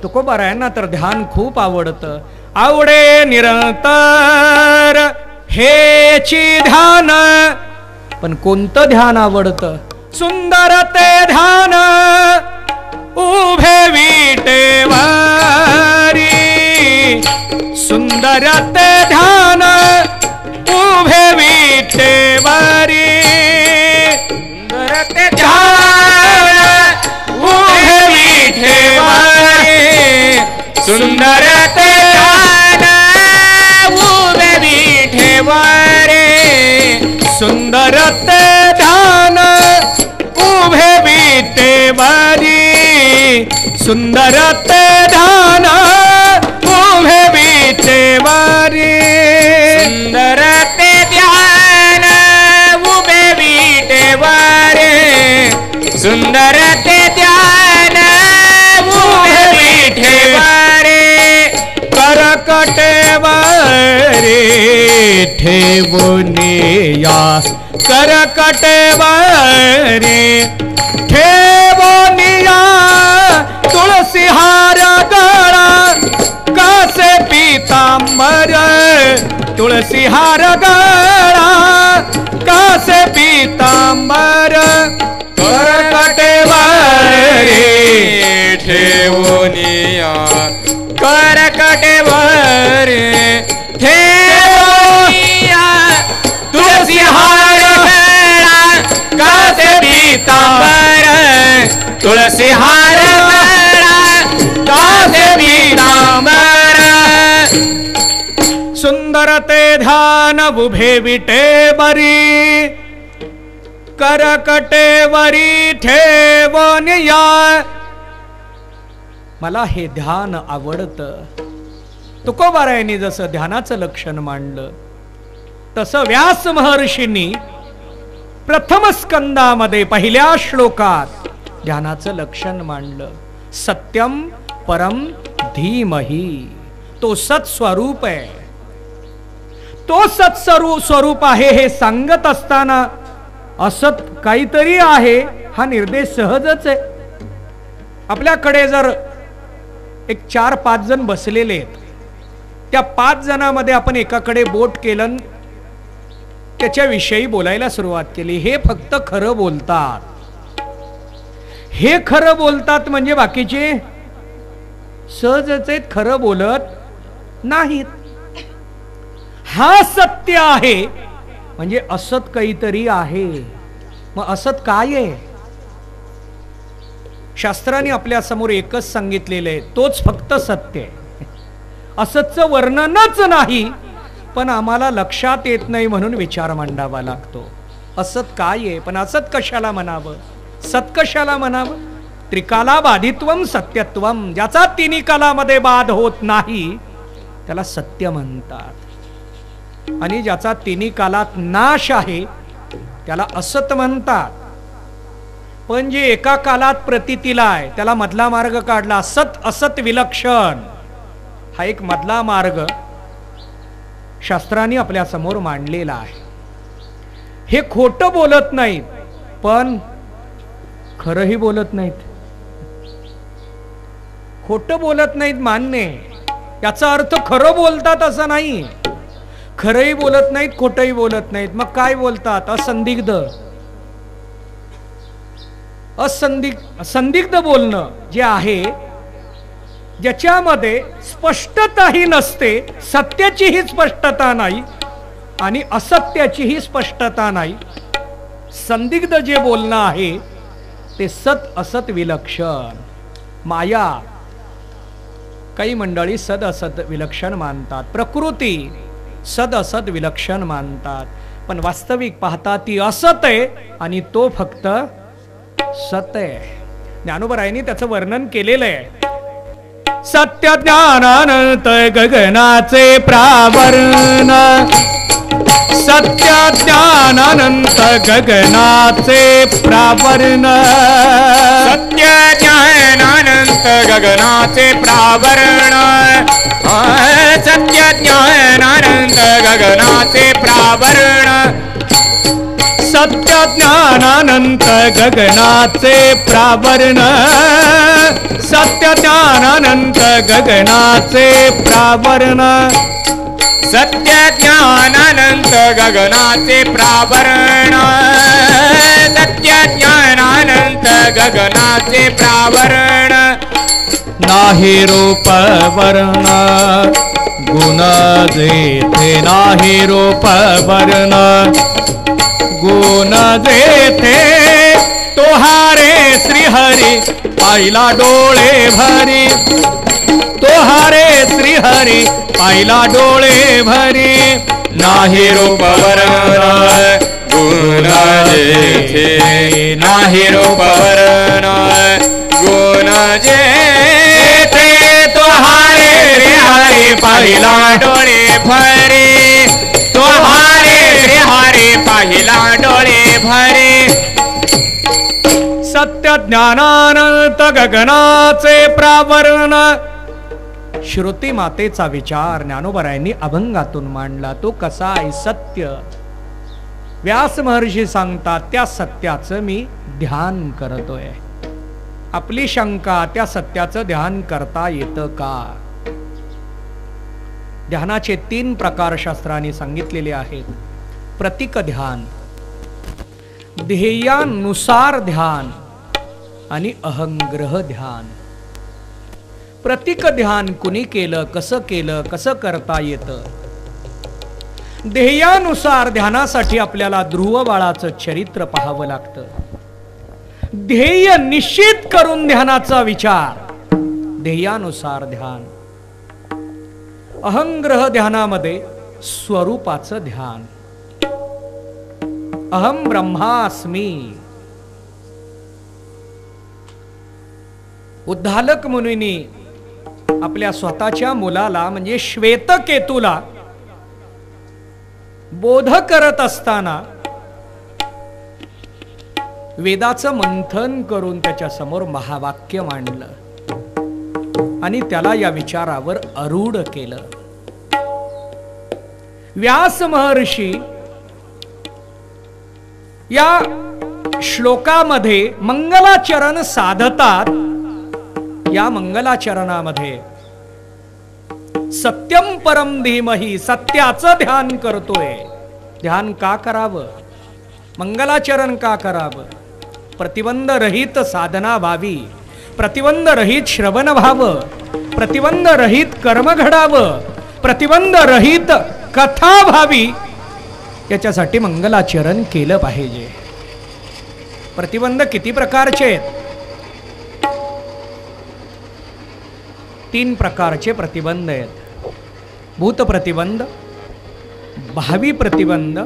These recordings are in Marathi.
तुकोबारायांना तर ध्यान खूप आवडतं. आवडे निरंतर हेची ध्यान. पण कोणतं ध्यान आवडतं? सुंदर ते ध्यान उभे विटेवारी. सुंदर ते ध्यान उभे विटेवारी. सुंदर ते ध्यान उभे विटेवारी. सुंदर ते ध्यान उभे विटेवारी. सुंदर ते ध्यान उभे विटेवारी. सुंदर ते ध्यान उभे विटेवारी. सुंदर ते ध्यान उभे विटेवारी. सुंदर ते ध्यान उभे विटेवारी. करकटेवारी ठेवोनिया. करकटेवारी ठेवोनिया. तुळसी हार गळा कासे पीतांबर. तुळसी हार गळा कासे पीतांबर. करकटेवारी ठेवोनिया. करकटेवारी ठेवोनिया. तुळसी हार गळा कासे पीतांबर. तुळसी हार गळा कासे पीतांबर. सुंदर ते ध्यान उभे विटेवरी. करकटेवरी ठेवोनिया. मला हे ध्यान आवडतं. तुकोबारायांनी जसं ध्यानाचं लक्षण मांडलं तसं व्यास महर्षींनी प्रथम स्कंदामध्ये पहिल्या श्लोकात ध्यानाचं लक्षण मांडलं. सत्यम परम धीमहि. तो सत्स्वरूप आहे. तो सत्स्वरूप आहे हे सांगत असताना असत काहीतरी आहे हा निर्देश सहजच आहे. आपल्याकडे जर एक 4-5 जण बसलेले आहेत. त्या 5 जणांमध्ये आपण एकाकडे बोट केलं, त्याच्याविषयी बोलायला सुरुवात केली. हे फक्त खरं बोलतात. हे खरं बोलतात म्हणजे बाकीचे सहजच आहेत, खरं बोलत नाहीत. हा सत्य आहे म्हणजे असत काहीतरी आहे. मग असत काय आहे? शास्त्राने आपल्या समोर एकच सांगितलेलं आहे, तोच फक्त सत्य आहे. असतचं वर्णनच नाही, पण आम्हाला लक्षात येत नाही म्हणून विचार मांडावा लागतो. असत काय आहे? पण असत कशाला म्हणावं, सत कशाला म्हणावं? त्रिकाला बाधित्वम सत्यत्वम. ज्याचा तिन्ही कालामध्ये बाध होत नाही त्याला सत्य म्हणतात. आणि ज्याचा तिन्ही कालात नाश आहे त्याला असत म्हणतात. पण जे एका कालात प्रतीतीला आहे त्याला मधला मार्ग काढला. सत असत विलक्षण हा एक मधला मार्ग शास्त्रांनी आपल्या समोर मांडलेला आहे. हे खोटं बोलत नाहीत पण खरंही बोलत नाहीत. खोटं बोलत नाहीत मान्य, याचा अर्थ खरं बोलतात असं नाही. खरंही बोलत नाहीत, खोटंही बोलत नाहीत. मग काय बोलतात? असंदिग्ध. संदिग्ध बोलणं जे आहे, ज्याच्यामध्ये स्पष्टताही नसते, सत्याचीही स्पष्टता नाही आणि असत्याचीही स्पष्टता नाही. संदिग्ध जे बोलणं आहे ते सत असत विलक्षण. माया काही मंडळी सद असत विलक्षण मानतात, प्रकृती सद असत विलक्षण मानतात. पण वास्तविक पाहता ती असत आहे आणि तो फक्त सत आहे. ज्ञानोबरायांनी त्याचं वर्णन केलेलं आहे. सत्य ज्ञानानंत गगनाचे प्रावरण. सत्य ज्ञानानंत गगनाचे प्रावरण. सत्य ज्ञानानंत गगनाचे प्रावरण. सत्य ज्ञानानंत गगनाचे प्रावरण. सत्य ज्ञानानंत गगनाचे प्रावरण, सत्य ज्ञानानंत गगनाचे प्रावरण, सत्य ज्ञानानंत गगनाचे प्रावरण, सत्य ज्ञानानंत गगनाचे प्रावरण, नाही रूप वर्ण गुण जेथे, नाही रूप वर्ण गुण जेथे, तोहारे श्रीहरी पाहिला डोळे भरी, तोहारे श्रीहरी पाहिला डोळे भरी, नाही रूप वर्ण गुण जेथे, नाही रूप वर्ण गुण जेथे, तोहारे श्रीहरी पाहिला डोळे भरी, तोहारे श्रीहरी पाहिला डोळे भरी, सत्य ज्ञानानंत गगनाचे प्रावरण. श्रुती मातेचा विचार ज्ञानोबरायांनी अभंगातून मांडला. तो कसा आहे सत्य. व्यास महर्षी सांगतात त्या सत्याचं मी ध्यान करतोय. आपली शंका, त्या सत्याचं ध्यान करता येतं का? ध्यानाचे 3 प्रकार शास्त्रांनी सांगितलेले आहेत. प्रतीक ध्यान, ध्येयानुसार ध्येयानुसार ध्यान आणि अहंग्रह ध्यान. प्रतीक ध्यान कुणी केलं, कसं करता येतं? ध्येयानुसार ध्यानासाठी आपल्याला ध्रुव बाळाचं चरित्र पाहावं लागतं. ध्येय निश्चित करून ध्यानाचा विचार, ध्येयानुसार ध्यान. अहंग्रह ध्यानामध्ये स्वरूपाचं ध्यान. अहम ब्रह्मास्मी. उद्दालक मुनींनी आपल्या स्वतःच्या मुलाला म्हणजे श्वेतकेतूला बोध करत असताना वेदाचं मंथन करून त्याच्या समोर महावाक्य मांडलं आणि त्याला या विचारावर आरूढ केलं. व्यास महर्षी या श्लोकामध्ये मंगलाचरण साधतात. या मंगलाचरणामध्ये सत्यम परम धीमहि, सत्याचं ध्यान करतोय. ध्यान का करावं? मंगलाचरण का करावं? प्रतिबंध रहित साधना व्हावी, प्रतिबंध रहित श्रवण व्हावं, प्रतिबंध रहित कर्म घडावं, प्रतिबंध रहित कथा व्हावी, याच्यासाठी मंगलाचरण केलं पाहिजे. प्रतिबंध किती प्रकारचे आहेत? 3 प्रकारचे प्रतिबंध आहेत. भूत प्रतिबंध, भावी प्रतिबंध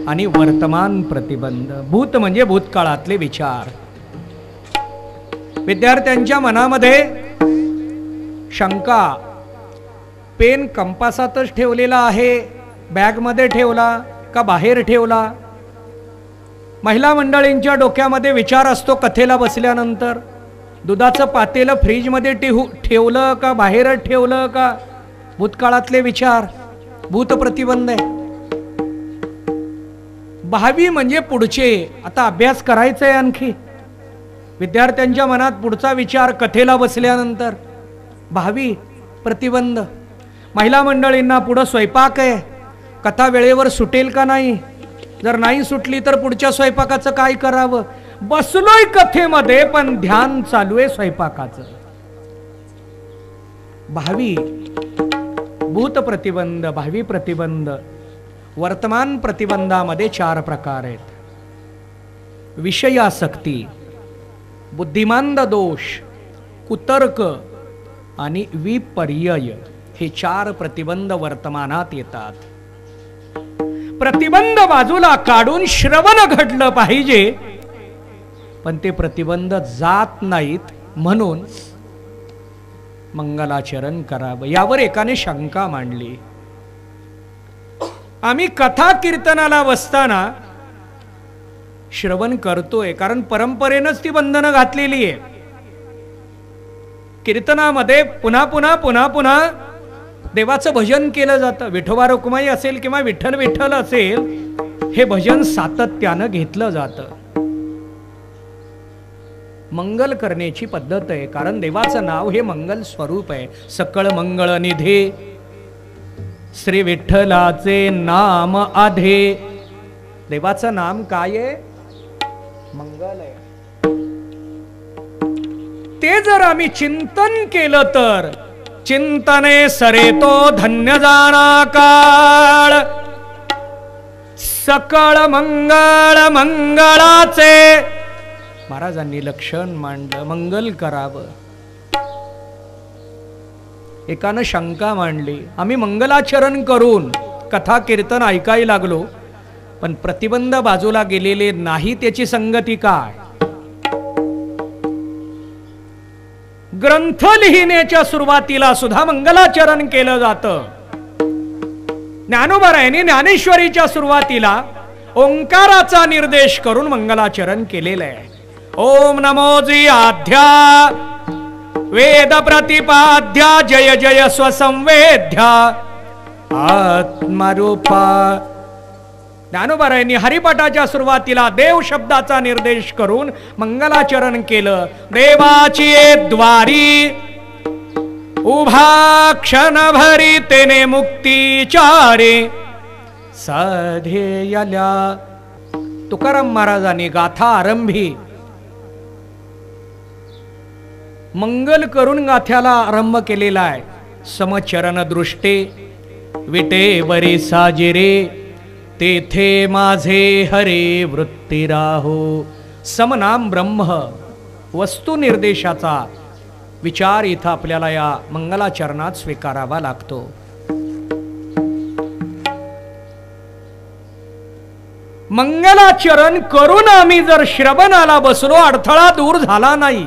आणि वर्तमान प्रतिबंध. भूत म्हणजे भूतकाळातले विचार. विद्यार्थ्यांच्या मनामध्ये शंका, पेन कंपासातच ठेवलेला आहे, बॅगमध्ये ठेवला का बाहेर ठेवला? महिला मंडळींच्या डोक्यामध्ये विचार असतो कथेला बसल्यानंतर, दुधाचं पातेलं फ्रीजमध्ये ठेवलं का बाहेर ठेवलं का? भूतकाळातले विचार, भूत प्रतिबंध आहे. भावी म्हणजे पुढचे. आता अभ्यास करायचा आहे आणखी. विद्यार्थ्यांच्या मनात पुढचा विचार कथेला बसल्यानंतर, भावी प्रतिबंध. महिला मंडळींना पुढं स्वयंपाक आहे, कथा वेळेवर सुटेल का नाही? जर नाही सुटली तर पुढच्या स्वयंपाकाचं काय करावं? बसलोय कथेमध्ये पण ध्यान चालू आहे स्वयंपाकाचं. भावी भूत प्रतिबंध, भावी प्रतिबंध. वर्तमान प्रतिबंधामध्ये 4 प्रकार आहेत. विषयासक्ती, बुद्धिमांद दोष, कुतर्क आणि विपर्यय. हे 4 प्रतिबंध वर्तमानात येतात. प्रतिबंध बाजूला काढून श्रवण घडलं पाहिजे, पण ते प्रतिबंध जात नाहीत म्हणून मंगलाचरण करावं. यावर एकाने शंका मांडली. आम्ही कथा कीर्तनाला बसताना श्रवण करतोय कारण परंपरेनंच ती बंधनं घातलेली आहे. कीर्तनामध्ये पुन्हा पुन्हा पुन्हा पुन्हा देवाचं भजन केलं जातं. विठोबा रुक्माई असेल किंवा विठ्ठल विठ्ठल असेल हे भजन सातत्यानं घेतलं जातं. मंगल करण्याची पद्धत आहे, कारण देवाचं नाव हे मंगल स्वरूप आहे. सकळ मंगळ निधे श्री विठ्ठलाचे नाम आधे. देवाचं नाम काय आहे? मंगल आहे. ते जर आम्ही चिंतन केलं तर चिंतने सरे तो धन्य जाणा काळ. सकळ मंगळ मंगळाचे महाराजांनी लक्षण मांडलं. मंगल करावं. एकानं शंका मांडली, आम्ही मंगलाचरण करून कथा कीर्तन ऐकायला लागलो, पण प्रतिबंध बाजूला गेलेले नाही, त्याची संगती काय? ग्रंथ लिहिण्याच्या सुरुवातीला सुद्धा मंगलाचरण केलं जातं. ज्ञानोबारायांनी ज्ञानेश्वरीच्या सुरुवातीला ओंकाराचा निर्देश करून मंगलाचरण केलेलं आहे. ओम नमो जी आध्या वेद प्रतिपाद्या जय जय स्वसंवेद्या आत्मरूपा. ज्ञानोबारायांनी हरिपाठाच्या सुरुवातीला देव शब्दाचा निर्देश करून मंगलाचरण केलं. देवाची द्वारी उभा क्षण भरी तेने मुक्तीचारे साधेयल्या. तुकाराम महाराजांनी गाथा आरंभी मंगल करून गाथ्याला आरंभ केलेला आहे. समचरण दृष्टे विटे वरी साजिरे तेथे माझे हरे वृत्ती राहो. समनाम ब्रह्म वस्तू निर्देशाचा विचार इथं आपल्याला या मंगलाचरणात स्वीकारावा लागतो. मंगलाचरण करून आम्ही जर श्रवणाला बसलो, अडथळा दूर झाला नाही,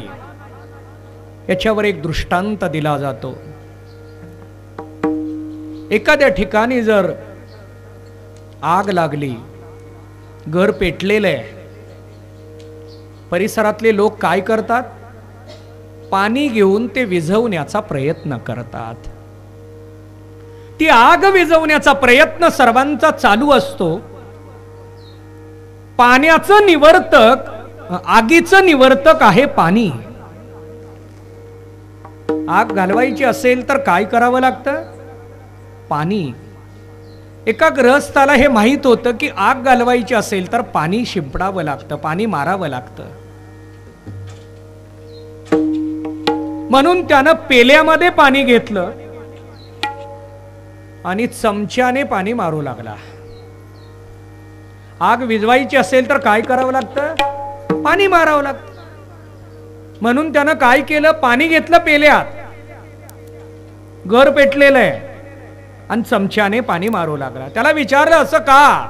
याच्यावर एक दृष्टांत दिला जातो. एखाद्या ठिकाणी जर आग लागली, घर पेटलेलं आहे, परिसरातले लोक काय करतात? पाणी घेऊन ते विझवण्याचा प्रयत्न करतात. ती आग विझवण्याचा प्रयत्न सर्वांचा चालू असतो. पाण्याचं निवर्तक, आगीचं निवर्तक आहे पाणी. आग घालवायची असेल तर काय करावं लागतं? पाणी. एका गृहस्थाला हे माहित होतं की आग घालवायची असेल तर पाणी शिंपडावं लागतं, पाणी मारावं लागतं. म्हणून त्यानं पेल्यामध्ये पाणी घेतलं आणि चमच्याने पाणी मारू लागला. आग विझवायची असेल तर काय करावं लागतं? पाणी मारावं लागतं. म्हणून त्यानं काय केलं? पाणी घेतलं पेल्यात, घर पेटलेलं आहे, आणि चमच्याने पाणी मारू लागला. त्याला विचारलं, असं का?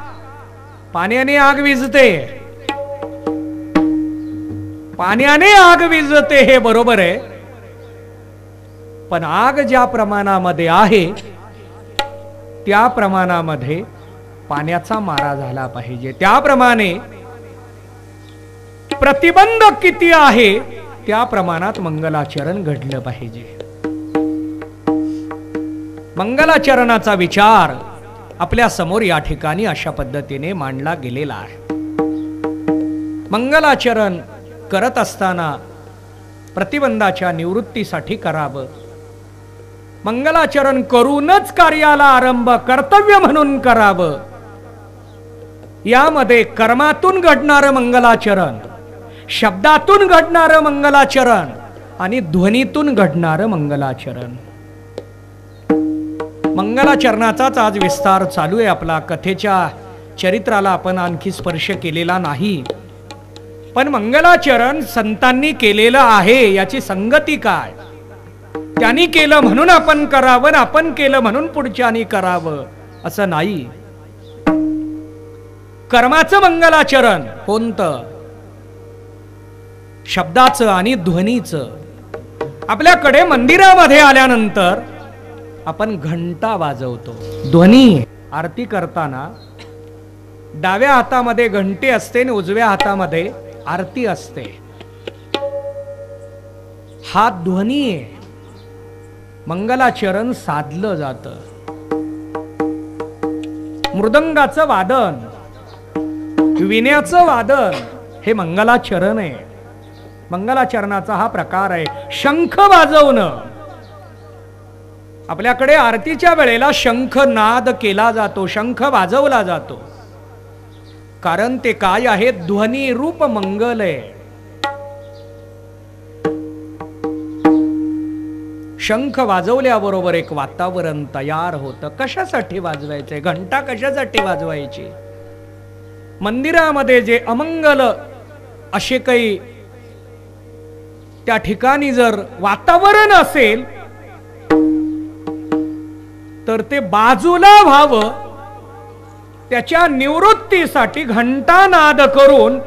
पाण्याने आग विझते. पाण्याने आग विझते हे बरोबर आहे, पण आग ज्या प्रमाणामध्ये आहे त्या प्रमाणामध्ये पाण्याचा मारा झाला पाहिजे. त्याप्रमाणे प्रतिबंध किती आहे त्या प्रमाणात मंगलाचरण घडलं पाहिजे. मंगलाचरणाचा विचार आपल्या समोर या ठिकाणी अशा पद्धतीने मांडला गेलेला आहे. मंगलाचरण करत असताना प्रतिबंधाच्या निवृत्तीसाठी करावं. मंगलाचरण करूनच कार्याला आरंभ कर्तव्य म्हणून करावं. यामध्ये कर्मातून घडणारं मंगलाचरण, शब्दातून घडणारं मंगलाचरण आणि ध्वनीतून घडणारं मंगलाचरण. मंगलाचरणाचाच आज विस्तार चालू आहे आपला. कथेच्या चरित्राला आपण आणखी स्पर्श केलेला नाही, पण मंगलाचरण संतांनी केलेलं आहे याची संगती काय? त्यांनी केलं म्हणून आपण करावं, आपण केलं म्हणून पुढच्यानी करावं असं नाही. कर्माचं मंगलाचरण कोणतं? शब्दाचं आणि ध्वनीचं. आपल्याकडे मंदिरामध्ये आल्यानंतर आपण घंटा वाजवतो. ध्वनी आरती करताना डाव्या हातामध्ये घंटी असते आणि उजव्या हातामध्ये आरती असते. हा ध्वनी आहे. मंगलाचरण साधलं जातं. मृदंगाचं वादन विण्याचं वादन हे मंगलाचरण आहे. मंगलाचरणाचा हा प्रकार आहे. शंख वाजवणं, आपल्याकडे आरतीच्या वेळेला शंख नाद केला जातो, शंख वाजवला जातो. कारण ते काय आहे? ध्वनी रूप मंगल आहे. शंख वाजवल्याबरोबर एक वातावरण तयार होतं. कशासाठी वाजवायचंय? घंटा कशासाठी वाजवायची? मंदिरामध्ये जे अमंगल असे काही त्या ठिकाणी जर वातावरण असेल तर ते बाजूला व्हावं, त्याच्या निवृत्तीसाठी घंटानाद करून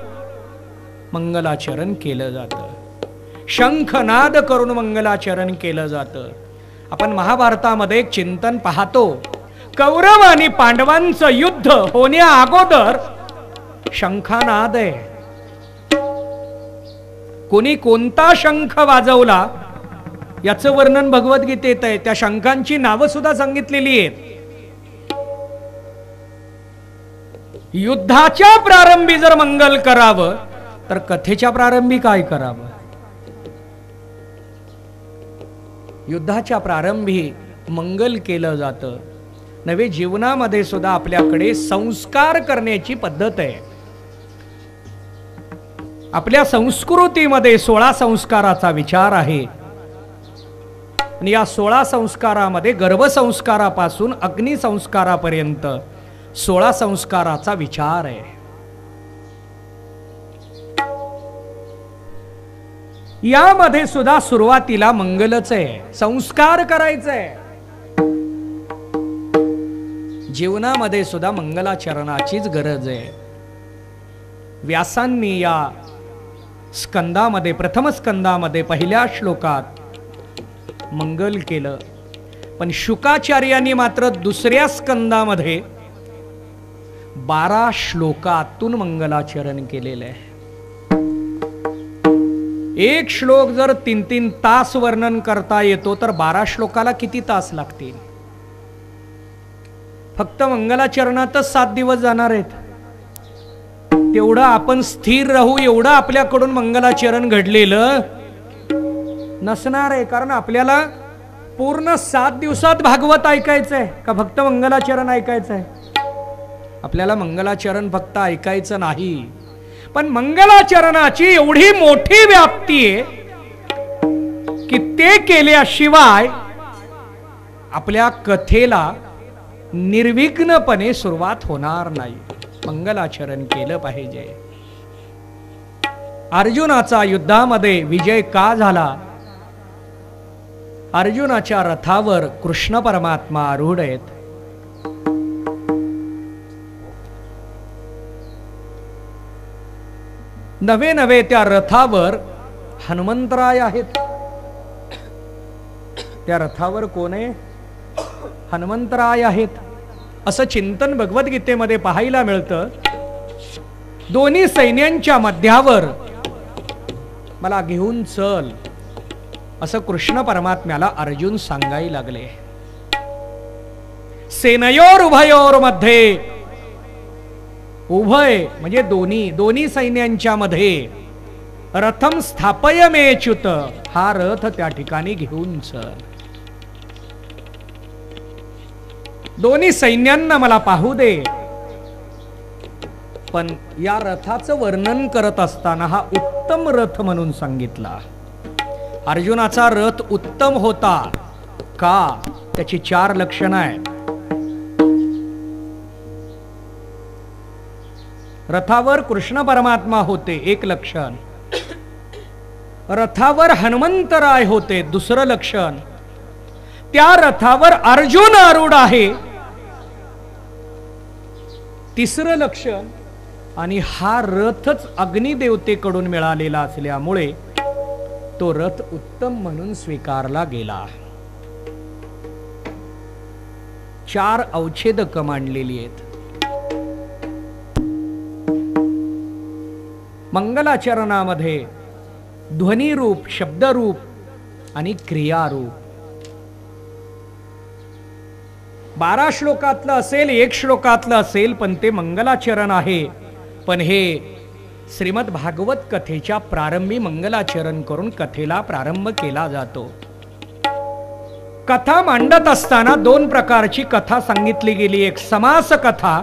मंगलाचरण केलं जातं. शंखनाद करून मंगलाचरण केलं जातं. आपण महाभारतामध्ये एक चिंतन पाहतो. कौरव आणि पांडवांचं युद्ध होण्या अगोदर शंखानाद आहे. कोणी कोणता शंख वाजवला याचं वर्णन भगवद्गीतेत आहे. त्या शंखांची नावं सुद्धा सांगितलेली आहेत. युद्धाच्या प्रारंभी जर मंगल करावं तर कथेच्या प्रारंभी काय करावं? युद्धाच्या प्रारंभी मंगल केलं जातं. नवे जीवनामध्ये सुद्धा आपल्याकडे संस्कार करण्याची पद्धत आहे. आपल्या संस्कृतीमध्ये 16 संस्काराचा विचार आहे. आणि या 16 संस्कारामध्ये गर्भसंस्कारापासून अग्निसंस्कारापर्यंत 16 संस्काराचा विचार आहे. यामध्ये सुद्धा सुरुवातीला मंगलच आहे. संस्कार करायचंय. जीवनामध्ये सुद्धा मंगलाचरणाचीच गरज आहे. व्यासांनी या स्कंदामध्ये, प्रथम स्कंदामध्ये पहिल्या श्लोकात मंगल केलं. पण शुकाचार्यांनी मात्र दुसऱ्या स्कंदामध्ये 12 श्लोकातून मंगलाचरण केलेलं आहे. एक श्लोक जर 3-3 तास वर्णन करता येतो तर 12 श्लोकाला किती तास लागतील? फक्त मंगलाचरणातच 7 दिवस जाणार आहेत. तेवढं आपण स्थिर राहू एवढं आपल्याकडून मंगलाचरण घडलेलं नसणार आहे. कारण आपल्याला पूर्ण 7 दिवसात भागवत ऐकायचंय का फक्त मंगलाचरण ऐकायचंय? आपल्याला मंगलाचरण फक्त ऐकायचं नाही, पण मंगलाचरणाची एवढी मोठी व्याप्ती आहे की ते केल्याशिवाय आपल्या कथेला निर्विघ्नपणे सुरुवात होणार नाही. मंगलाचरण केलं पाहिजे. अर्जुनाचा युद्धामध्ये विजय का झाला? अर्जुनाच्या रथावर कृष्ण परमात्मा आरूढ आहेत. नवे नवे त्या रथावर हनुमंतराय आहेत. त्या रथावर कोण आहे? हनुमंतराय आहेत. असं चिंतन भगवद्गीतेमध्ये पाहायला मिळतं. दोन्ही सैन्यांच्या मध्यावर मला घेऊन चल असं कृष्ण परमात्म्याला अर्जुन सांगायला लागले. सेनयोर उभयोर मध्ये, उभय म्हणजे दोन्ही सैन्यांच्या मध्ये, रथम स्थापय मेच्युत, हा रथ त्या ठिकाणी घेऊन चल. दोन्ही सैन्यांना मला पाहू दे. पण या रथाचं वर्णन करत असताना हा उत्तम रथ म्हणून सांगितला. अर्जुनाचा रथ उत्तम होता का? त्याची 4 लक्षणं आहेत. रथावर कृष्ण परमात्मा होते, एक लक्षण. रथावर हनुमंतराय होते, दुसरं लक्षण. त्या रथावर अर्जुन आरूढ आहे, तिसरं लक्षण. आणि हा रथच अग्निदेवतेकडून मिळालेला असल्यामुळे तो रथ उत्तम म्हणून स्वीकारला गेला. 4 अवच्छेदक मांडलेली आहेत. मंगलाचरणामध्ये ध्वनिरूप, शब्दरूप आणि क्रियारूप. 12 श्लोकातलं असेल, 1 श्लोकातलं असेल, पण ते मंगलाचरण आहे. पण हे श्रीमद भागवत कथेच्या प्रारंभी मंगलाचरण करून कथेला प्रारंभ केला जातो. कथा मांडत असताना दोन प्रकारची कथा सांगितली गेली, एक समास कथा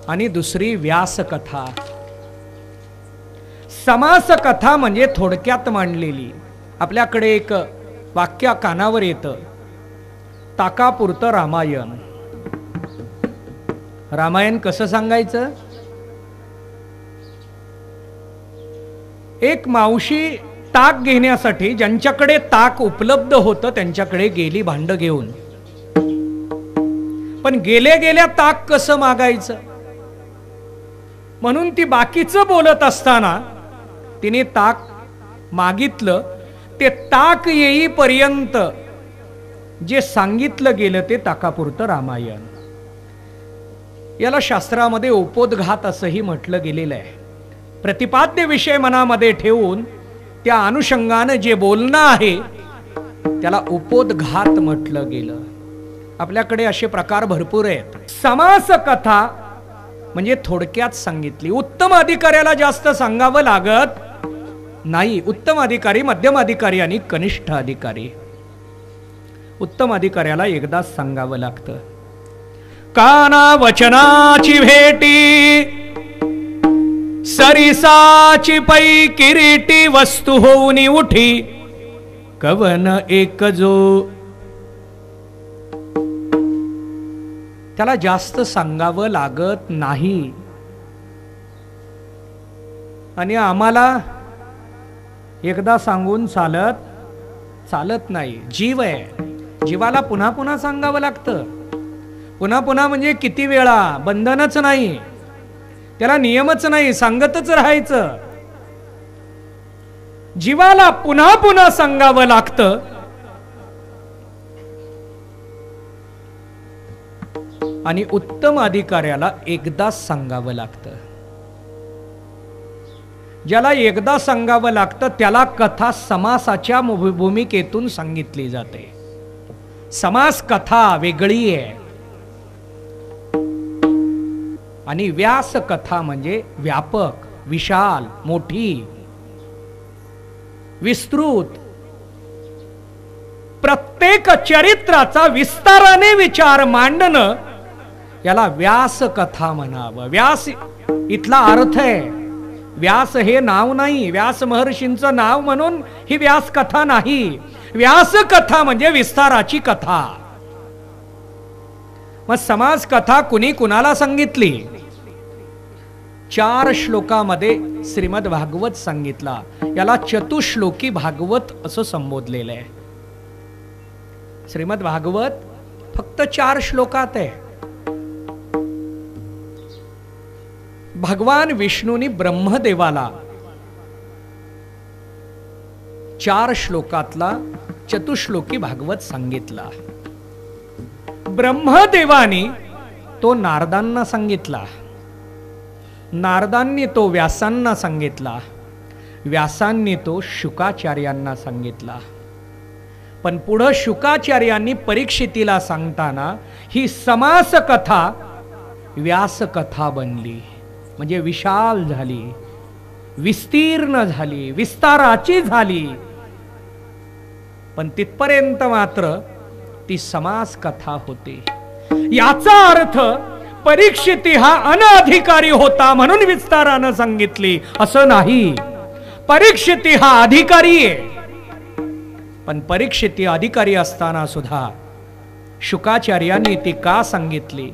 आणि दुसरी व्यास कथा. समास कथा म्हणजे थोडक्यात मांडलेली. आपल्याकडे एक वाक्य कानावर येतं, ताकापुरतं रामायण. रामायण कसं सांगायचं? एक मावशी ताक घेण्यासाठी ज्यांच्याकडे ताक उपलब्ध होतं त्यांच्याकडे गेली भांड घेऊन. पण गेल्या गेल्या ताक कसं मागायचं म्हणून ती बाकीचं बोलत असताना तिने ताक मागितलं. ते ताक येईपर्यंत जे सांगितलं गेलं ते ताकापुरतं रामायण. याला शास्त्रामध्ये उपोद्घात असंही म्हटलं गेलेलं आहे. प्रतिपाद्य विषय मनामध्ये ठेवून त्या अनुषंगानं जे बोलणं आहे त्याला उपोद्घात म्हटलं गेलं. आपल्याकडे असे प्रकार भरपूर आहेत. समास कथा म्हणजे थोडक्यात सांगितली. उत्तम अधिकाऱ्याला जास्त सांगावं लागत नाही. उत्तम अधिकारी, मध्यम अधिकारी आणि कनिष्ठ अधिकारी. उत्तम अधिकाऱ्याला एकदाच सांगावं लागतं. काना वचनाची भेटी सरिसाची पै किरीटी वस्तू होऊन उठी कवन एक जो. त्याला जास्त सांगावं लागत नाही. आणि आम्हाला एकदा सांगून चालत नाही. जीव आहे, जीवाला पुन्हा पुन्हा सांगावं लागतं. पुन्हा पुन्हा म्हणजे किती वेळा? बंधनच नाही, त्याला नियमच नाही, सांगतच राहायचं. जीवाला पुन्हा पुन्हा सांगावं लागतं. आणि उत्तम अधिकाऱ्याला एकदाच सांगावं लागतं. ज्याला एकदा सांगावं लागतं त्याला कथा समासाच्या भूमिकेतून सांगितली जाते. समास कथा वेगळी आहे. आणि व्यास कथा म्हणजे व्यापक, विशाल, मोठी, विस्तृत, प्रत्येक चरित्राचा विस्ताराने विचार मांडणं याला व्यास कथा म्हणावं. व्यास इथला अर्थ आहे. व्यास हे नाव नाही, व्यास महर्षींचं नाव म्हणून ही व्यास कथा नाही. व्यास कथा म्हणजे विस्ताराची कथा. मग समास कथा कुणी कुणाला सांगितली? 4 श्लोकामध्ये श्रीमद भागवत सांगितला. याला चतुश्लोकी भागवत असं संबोधलेलं आहे. श्रीमद भागवत फक्त 4 श्लोकात आहे. भगवान विष्णूंनी ब्रह्मदेवाला 4 श्लोकातला चतुश्लोकी भागवत सांगितला. ब्रह्मदेवानी तो नारदांना सांगितला, नारदांनी तो व्यासांना सांगितला, व्यासांनी तो शुकाचार्यांना सांगितला. पण पुढे शुकाचार्यांनी परीक्षितीला सांगताना ही समास कथा व्यास कथा बनली. म्हणजे विशाल झाली, विस्तीर्ण झाली, विस्ताराची झाली. पण तिथपर्यंत मात्र ती समास कथा होती. याचा अर्थ परीक्षिती हा अनधिकारी होता म्हणून विस्तारानं सांगितली असं नाही. परीक्षिती हा अधिकारी आहे. पण परीक्षिती अधिकारी असताना सुद्धा शुकाचार्यांनी ती का सांगितली?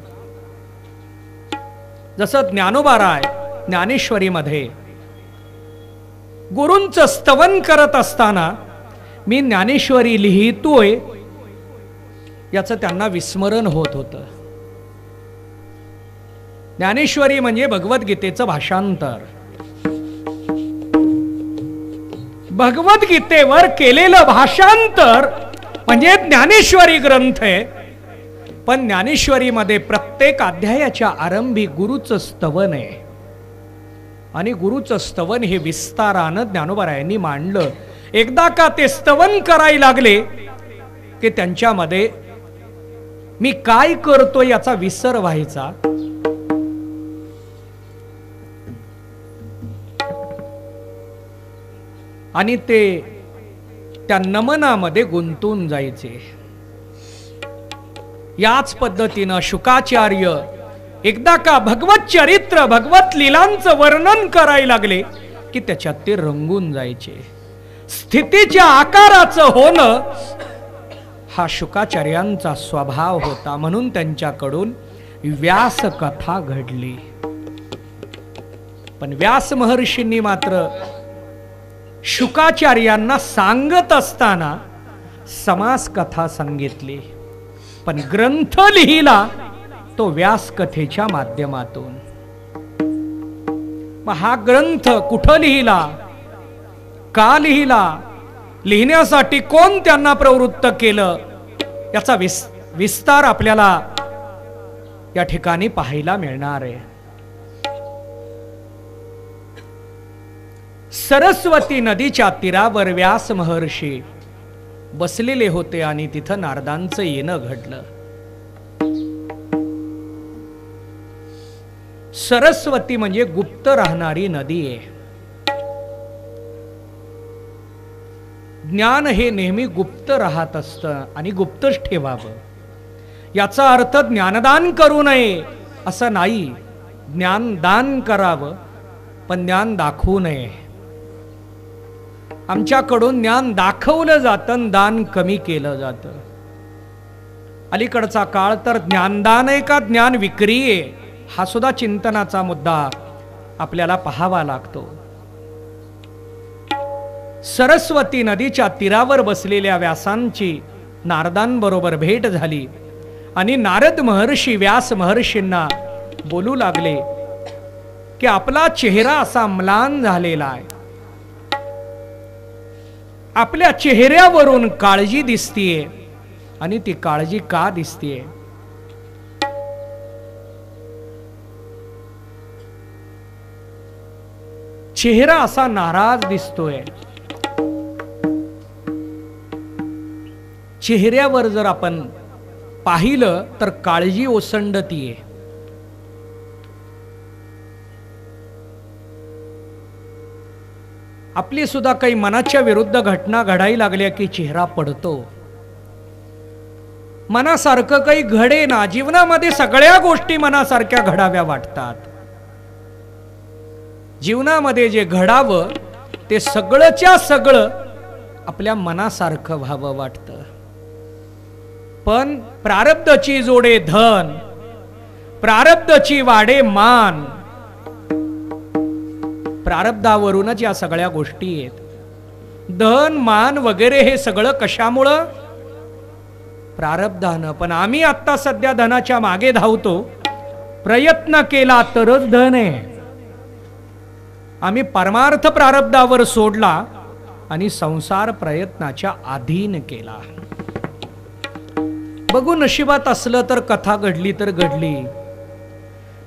जसं ज्ञानोबाराय ज्ञानेश्वरीमध्ये गुरूंचं स्तवन करत असताना मी ज्ञानेश्वरी लिहितोय याचं त्यांना विस्मरण होत होतं. ज्ञानेश्वरी म्हणजे भगवद्गीतेचं भाषांतर. भगवद्गीतेवर केलेलं भाषांतर म्हणजे ज्ञानेश्वरी ग्रंथ आहे. पण ज्ञानेश्वरीमध्ये प्रत्येक अध्यायाच्या आरंभी गुरुचं स्तवन आहे. आणि गुरुचं स्तवन हे विस्तारानं ज्ञानोबारायांनी मांडलं. एकदा का ते स्तवन करायला लागले की त्यांच्यामध्ये मी काय करतो याचा विसर व्हायचा. आणि ते त्या नमनामध्ये गुंतून जायचे. याच पद्धतीनं शुकाचार्य एकदा का भगवत चरित्र भगवत लीलांचं वर्णन करायला लागले की त्याच्यात ते रंगून जायचे. स्थितीच्या आकाराचं होणं हा शुकाचार्यांचा स्वभाव होता. म्हणून त्यांच्याकडून व्यास कथा घडली. पण व्यास महर्षींनी मात्र शुकाचार्यांना सांगत असताना समास कथा सांगितली. पण ग्रंथ लिहिला तो व्यास कथेच्या माध्यमातून. मग हा ग्रंथ कुठं लिहिला, का लिहिला, लिहिण्यासाठी कोण त्यांना प्रवृत्त केलं, याचा विस्तार आपल्याला या ठिकाणी पाहायला मिळणार आहे. सरस्वती नदीच्या तीरावर व्यास महर्षी बसलेले होते आणि तिथं नारदांचं येणं घडलं. सरस्वती म्हणजे गुप्त राहणारी नदी आहे. ज्ञान हे नेहमी गुप्त राहत असतं आणि गुप्तच ठेवावं. याचा अर्थ ज्ञानदान करू नये असं नाही. ज्ञानदान करावं पण ज्ञान दाखवू नये. आमच्याकडून ज्ञान दाखवलं जातं, दान कमी केलं जातं. अलीकडचा काळ तर ज्ञानदान आहे का ज्ञान विक्री आहे, हा सुद्धा चिंतनाचा मुद्दा आपल्याला पाहावा लागतो. सरस्वती नदीच्या तीरावर बसलेल्या व्यासांची नारदांबरोबर भेट झाली आणि नारद महर्षी व्यास महर्षींना बोलू लागले की आपला चेहरा असा म्लान झालेला आहे. आपल्या चेहऱ्यावरून काळजी दिसतीये आणि ती काळजी का दिसतीये? चेहरा असा नाराज दिसतोय. चेहऱ्यावर जर आपण पाहिलं तर काळजी ओसंडतीये. आपली सुद्धा काही मनाच्या विरुद्ध घटना घडायला लागल्या की चेहरा पडतो. मनासारखं काही घडे ना. जीवनामध्ये सगळ्या गोष्टी मनासारख्या घडाव्या वाटतात. जीवनामध्ये जे घडावं ते सगळंच्या सगळं आपल्या मनासारखं व्हावं वाटतं. पण प्रारब्धची जोडे धन, प्रारब्धची वाडे मान. प्रारब्धावरूनच या सगळ्या गोष्टी आहेत. धन मान वगैरे हे सगळं कशामुळं? प्रारब्धानं. पण आम्ही आता सध्या धनाच्या मागे धावतो. प्रयत्न केला तरच धन आहे. आम्ही परमार्थ प्रारब्धावर सोडला आणि संसार प्रयत्नाच्या अधीन केला. बघू, नशिबात असलं तर कथा घडली तर घडली,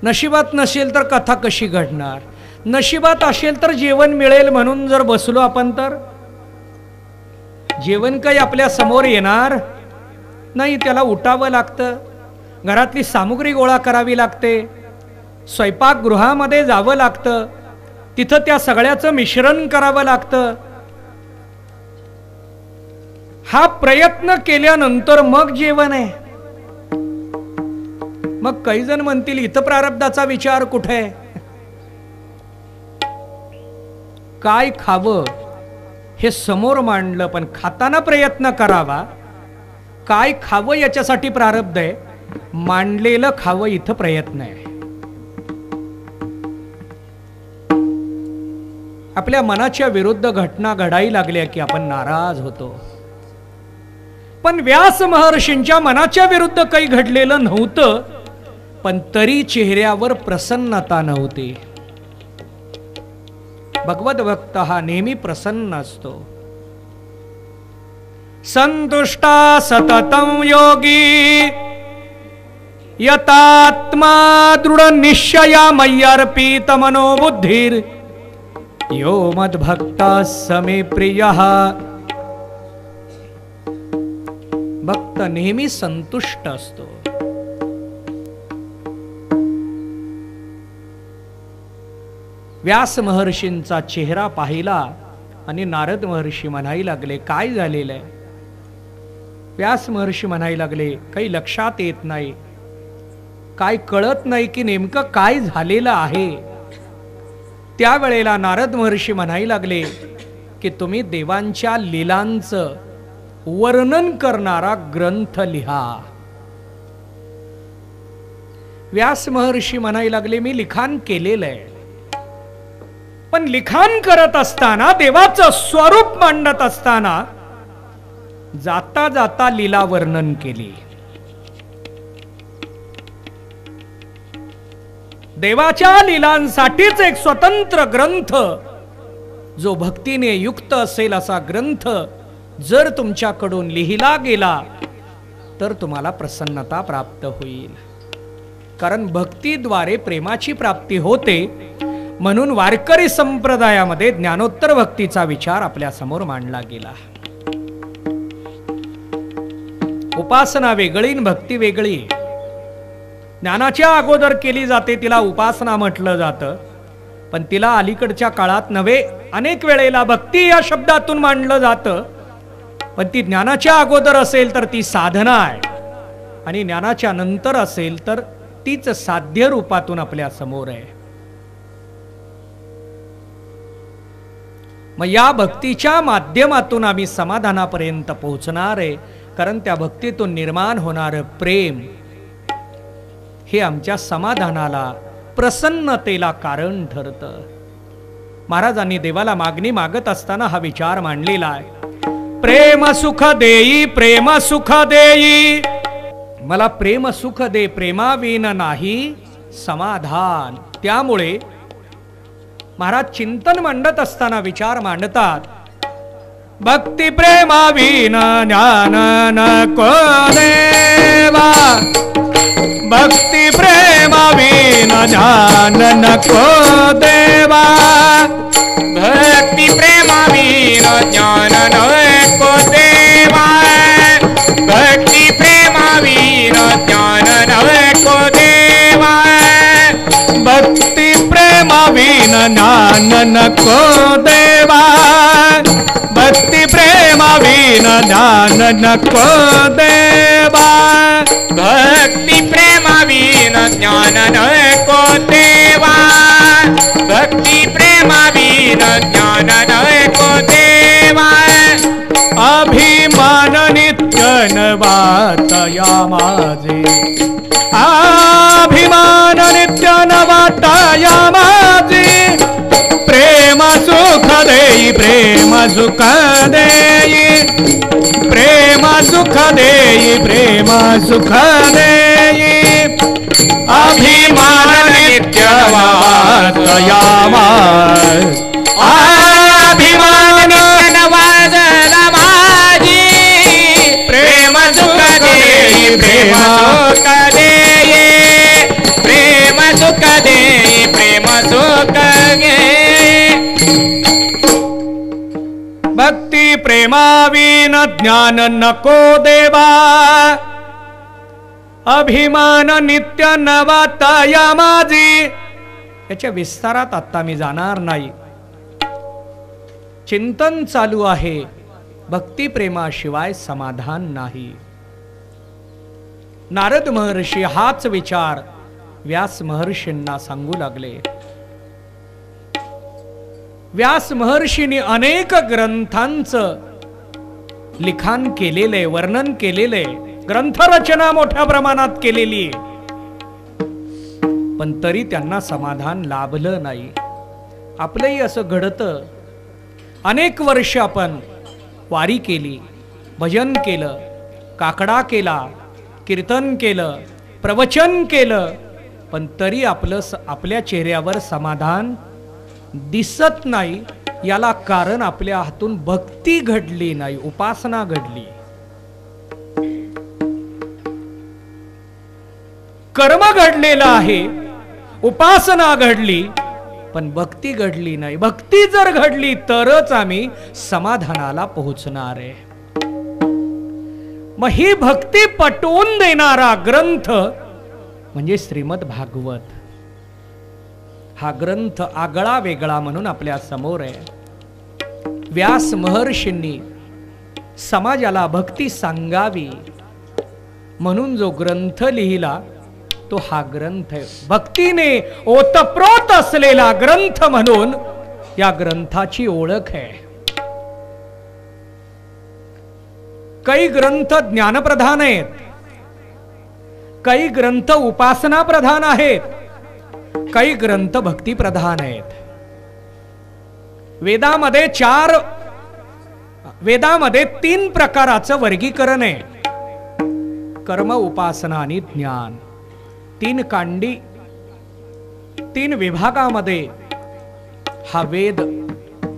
नशिबात नसेल तर कथा कशी घडणार? नशिबात असेल तर जेवण मिळेल म्हणून जर बसलो आपण तर जेवण काही आपल्या समोर येणार नाही. त्याला उठावं लागतं, घरातली सामुग्री गोळा करावी लागते, स्वयंपाकगृहामध्ये जावं लागतं, तिथं त्या सगळ्याचं मिश्रण करावं लागतं. हा प्रयत्न केल्यानंतर मग जेवण आहे. मग काही जण म्हणतील इथं प्रारब्धाचा विचार कुठे? काय खावं हे समोर मांडलं, पण खाताना प्रयत्न करावा. काय खावं याच्यासाठी प्रारब्ध आहे, मांडलेलं खावं इथं प्रयत्न आहे. आपल्या मनाच्या विरुद्ध घटना घडायला लागल्या की आपण नाराज होतो. पण व्यास महर्षींच्या मनाच्या विरुद्ध काही घडलेलं नव्हतं, पण तरी चेहऱ्यावर प्रसन्नता नव्हती. भगवत भक्त हा नेहमी प्रसन्न असतो. संतुष्टा सततं योगी यतात्मा दृढ निश्चया मय्यर्पित मनोबुद्धिर यो मद्भक्ता समे प्रियः. भक्त नेहमी संतुष्ट असतो. व्यास महर्षींचा चेहरा पाहिला आणि नारद महर्षी म्हणायला लागले, काय झालेलं आहे? व्यास महर्षी म्हणायला लागले, काही लक्षात येत नाही, काय कळत नाही की नेमकं काय झालेलं आहे. त्यावेळेला नारद महर्षी म्हणायला लागले की तुम्ही देवांच्या लीलांचं वर्णन करणारा ग्रंथ लिहा. व्यास महर्षी म्हणायला लागले, मी लिखाण केलेलं आहे, पण लिखाण करत असताना, देवाचं स्वरूप मांडत असताना जाता जाता लीला वर्णन केली. देवाच्या लीलांसाठीच एक स्वतंत्र ग्रंथ, जो भक्तीने युक्त असेल असा ग्रंथ जर तुमच्याकडून लिहिला गेला तर तुम्हाला प्रसन्नता प्राप्त होईल. कारण भक्तीद्वारे प्रेमाची प्राप्ती होते. म्हणून वारकरी संप्रदायामध्ये ज्ञानोत्तर भक्तीचा विचार आपल्या समोर मांडला गेला. उपासना वेगळी, भक्ती वेगळी. ज्ञानाच्या अगोदर केली जाते तिला उपासना म्हटलं जातं, पण तिला अलीकडच्या काळात नव्हे, अनेक वेळेला भक्ती या शब्दातून मांडलं जातं. पण ती ज्ञानाच्या अगोदर असेल तर ती साधना आहे, आणि ज्ञानाच्या नंतर असेल तर तीच साध्य रूपातून आपल्या समोर आहे. मग या भक्तीच्या माध्यमातून आम्ही समाधानापर्यंत पोहोचणार आहे. कारण त्या भक्तीतून निर्माण होणारं प्रेम हे आमच्या समाधानाला, प्रसन्नतेला कारण ठरतं. महाराजांनी देवाला मागणी मागत असताना हा विचार मांडलेला आहे. प्रेम सुख देई, प्रेम सुख देई, मला प्रेम सुख दे, प्रेमाविन नाही समाधान. त्यामुळे महाराज चिंतन मांडत असताना विचार मांडतात, भक्ती प्रेमाविन ज्ञान नको देवा, भक्ती प्रेमाविन ज्ञान नको देवा, भक्ती प्रेमाविन ज्ञान नको देवा, भक्ती प्रेमाविन ज्ञान नको देवा, भक्ती प्रेमाविन ज्ञान नको देवा, भक्ती प्रेमाविन ज्ञान नको देवा, भक्ती प्रेमाविन ज्ञान नको देवा, भक्ती प्रेमाविन ज्ञान नको देवा. अभिमान नित्य नवातया माझे, अभिमान नित्य नवातया माझे, प्रेम सुख देई, प्रेम सुख देई, प्रेम सुख देई, प्रेम सुख देई, अभिमान नित्य नवातया माझे, अभिमान नवाजला माझी, प्रेम सुख देई, प्रेम सुख देई, प्रेम सुख देई, प्रेम सुख देई. भक्ती प्रेमाविन ज्ञान नको देवा, अभिमान नित्य नवातया माझी. याच्या विस्तारात आता मी जाणार नाही. चिंतन चालू आहे, भक्ती प्रेमाशिवाय समाधान नाही. नारद महर्षी हाच विचार व्यास महर्षींना सांगू लागले. व्यास महर्षींनी अनेक ग्रंथांचं लिखाण केलेले, वर्णन केलेले, ग्रंथरचना मोठ्या प्रमाणात केलेली, पण तरी त्यांना समाधान लाभलं नाही. आपलंही असं घडतं. अनेक वर्ष आपण वारी केली, भजन केलं, काकडा केला, कीर्तन केलं, प्रवचन केलं, पण तरी आपल्या चेहऱ्यावर समाधान दिसत नाही. याला कारण आपल्या हातून भक्ती घडली नाही, उपासना घडली. कर्म घडलेलं आहे, उपासना घडली, पण भक्ती घडली नाही. भक्ती जर घडली तरच आम्ही समाधानाला पोहोचणार आहे. मग ही भक्ती पटवून देणारा ग्रंथ म्हणजे श्रीमद भागवत. हा ग्रंथ आगळा वेगळा म्हणून आपल्या समोर आहे. व्यास महर्षींनी समाजाला भक्ती सांगावी म्हणून जो ग्रंथ लिहिला तो हा ग्रंथ आहे. भक्तीने ओतप्रोत असलेला ग्रंथ म्हणून या ग्रंथाची ओळख आहे. काही ग्रंथ ज्ञानप्रधान आहेत, काही ग्रंथ उपासना प्रधान आहेत, काही ग्रंथ भक्ती प्रधान आहेत. वेदामध्ये 3 प्रकाराचं वर्गीकरण आहे. कर्म, उपासना आणि ज्ञान. 3 कांडी, 3 विभागामध्ये हा वेद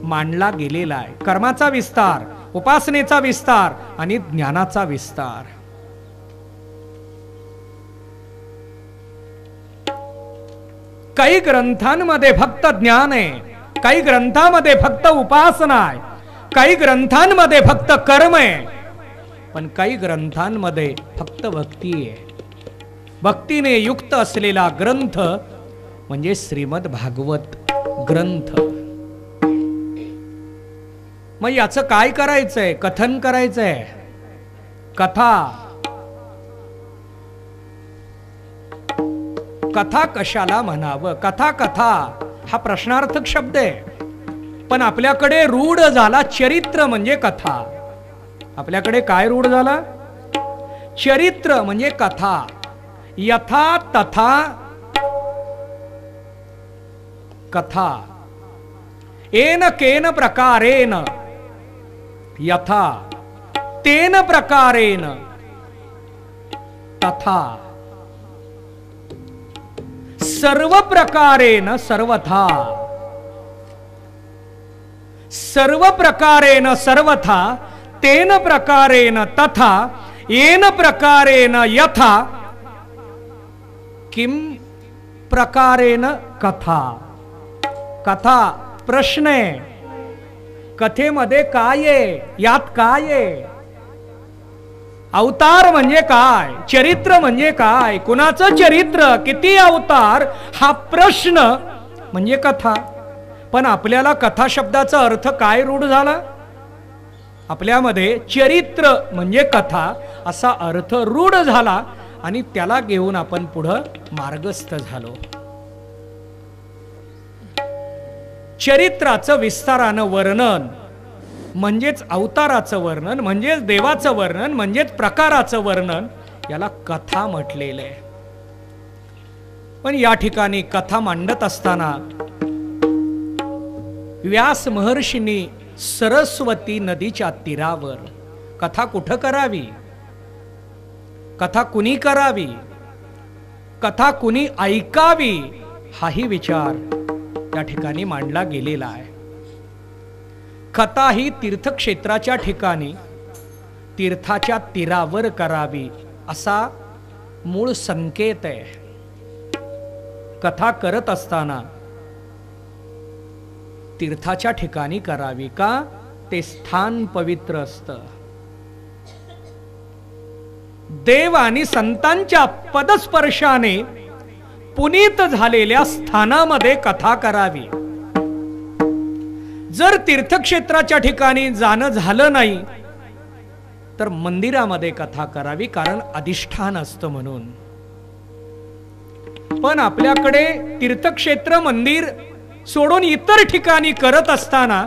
मांडला गेलेला आहे. कर्माचा विस्तार, उपासनेचा विस्तार आणि ज्ञानाचा विस्तार. काही ग्रंथांमध्ये फक्त ज्ञान आहे, काही ग्रंथांमध्ये फक्त उपासना आहे, काही ग्रंथांमध्ये फक्त कर्म आहे, पण काही ग्रंथांमध्ये फक्त भक्ती आहे. भक्तीने युक्त असलेला ग्रंथ म्हणजे श्रीमद भागवत ग्रंथ. मग याचं काय करायचंय? कथन करायचंय. कथा. कथा कशाला म्हणावं? कथा कथा हा प्रश्नार्थक शब्द आहे, पण आपल्याकडे रूढ झाला चरित्र म्हणजे कथा. आपल्याकडे काय रूढ झाला? चरित्र म्हणजे कथा. यथा तथा कथा. येन केन प्रकारेण यथा तेन प्रकारेण तथा सर्व प्रकारेण सर्वथा. सर्व प्रकारेण सर्वथा तेन प्रकारेण तथा येन प्रकारेण यथा किम प्रकारेण कथा. कथा प्रश्न आहे. कथेमध्ये काय आहे? यात काय आहे? अवतार म्हणजे काय? चरित्र म्हणजे काय? कुणाचं चरित्र? किती अवतार? हा प्रश्न म्हणजे कथा. पण आपल्याला कथा शब्दाचा अर्थ काय रूढ झाला? आपल्यामध्ये चरित्र म्हणजे कथा असा अर्थ रूढ झाला आणि त्याला घेऊन आपण पुढं मार्गस्थ झालो. चरित्राचं विस्तारानं वर्णन म्हणजेच अवताराचं वर्णन, म्हणजेच देवाचं वर्णन, म्हणजेच प्रकाराचं वर्णन, याला कथा म्हटलेलं आहे. पण या ठिकाणी कथा मांडत असताना व्यास महर्षींनी सरस्वती नदीच्या तीरावर कथा कुठं करावी, कथा कुणी करावी, कथा कुणी ऐकावी, हाही विचार या ठिकाणी मांडला गेलेला आहे. कथा ही तीर्थक्षेत्राच्या ठिकाणी तीर्थाच्या तीरावर करावी असा मूळ संकेत आहे. कथा करत असताना तीर्थाच्या ठिकाणी करावी का? ते स्थान पवित्र असतं. देव आणि संतांच्या पदस्पर्शाने पुनीत झालेल्या स्थानामध्ये कथा करावी. जर तीर्थक्षेत्राच्या ठिकाणी जाणं झालं नाही तर मंदिरामध्ये कथा करावी, कारण अधिष्ठान असतं म्हणून. पण आपल्याकडे तीर्थक्षेत्र मंदिर सोडून इतर ठिकाणी करत असताना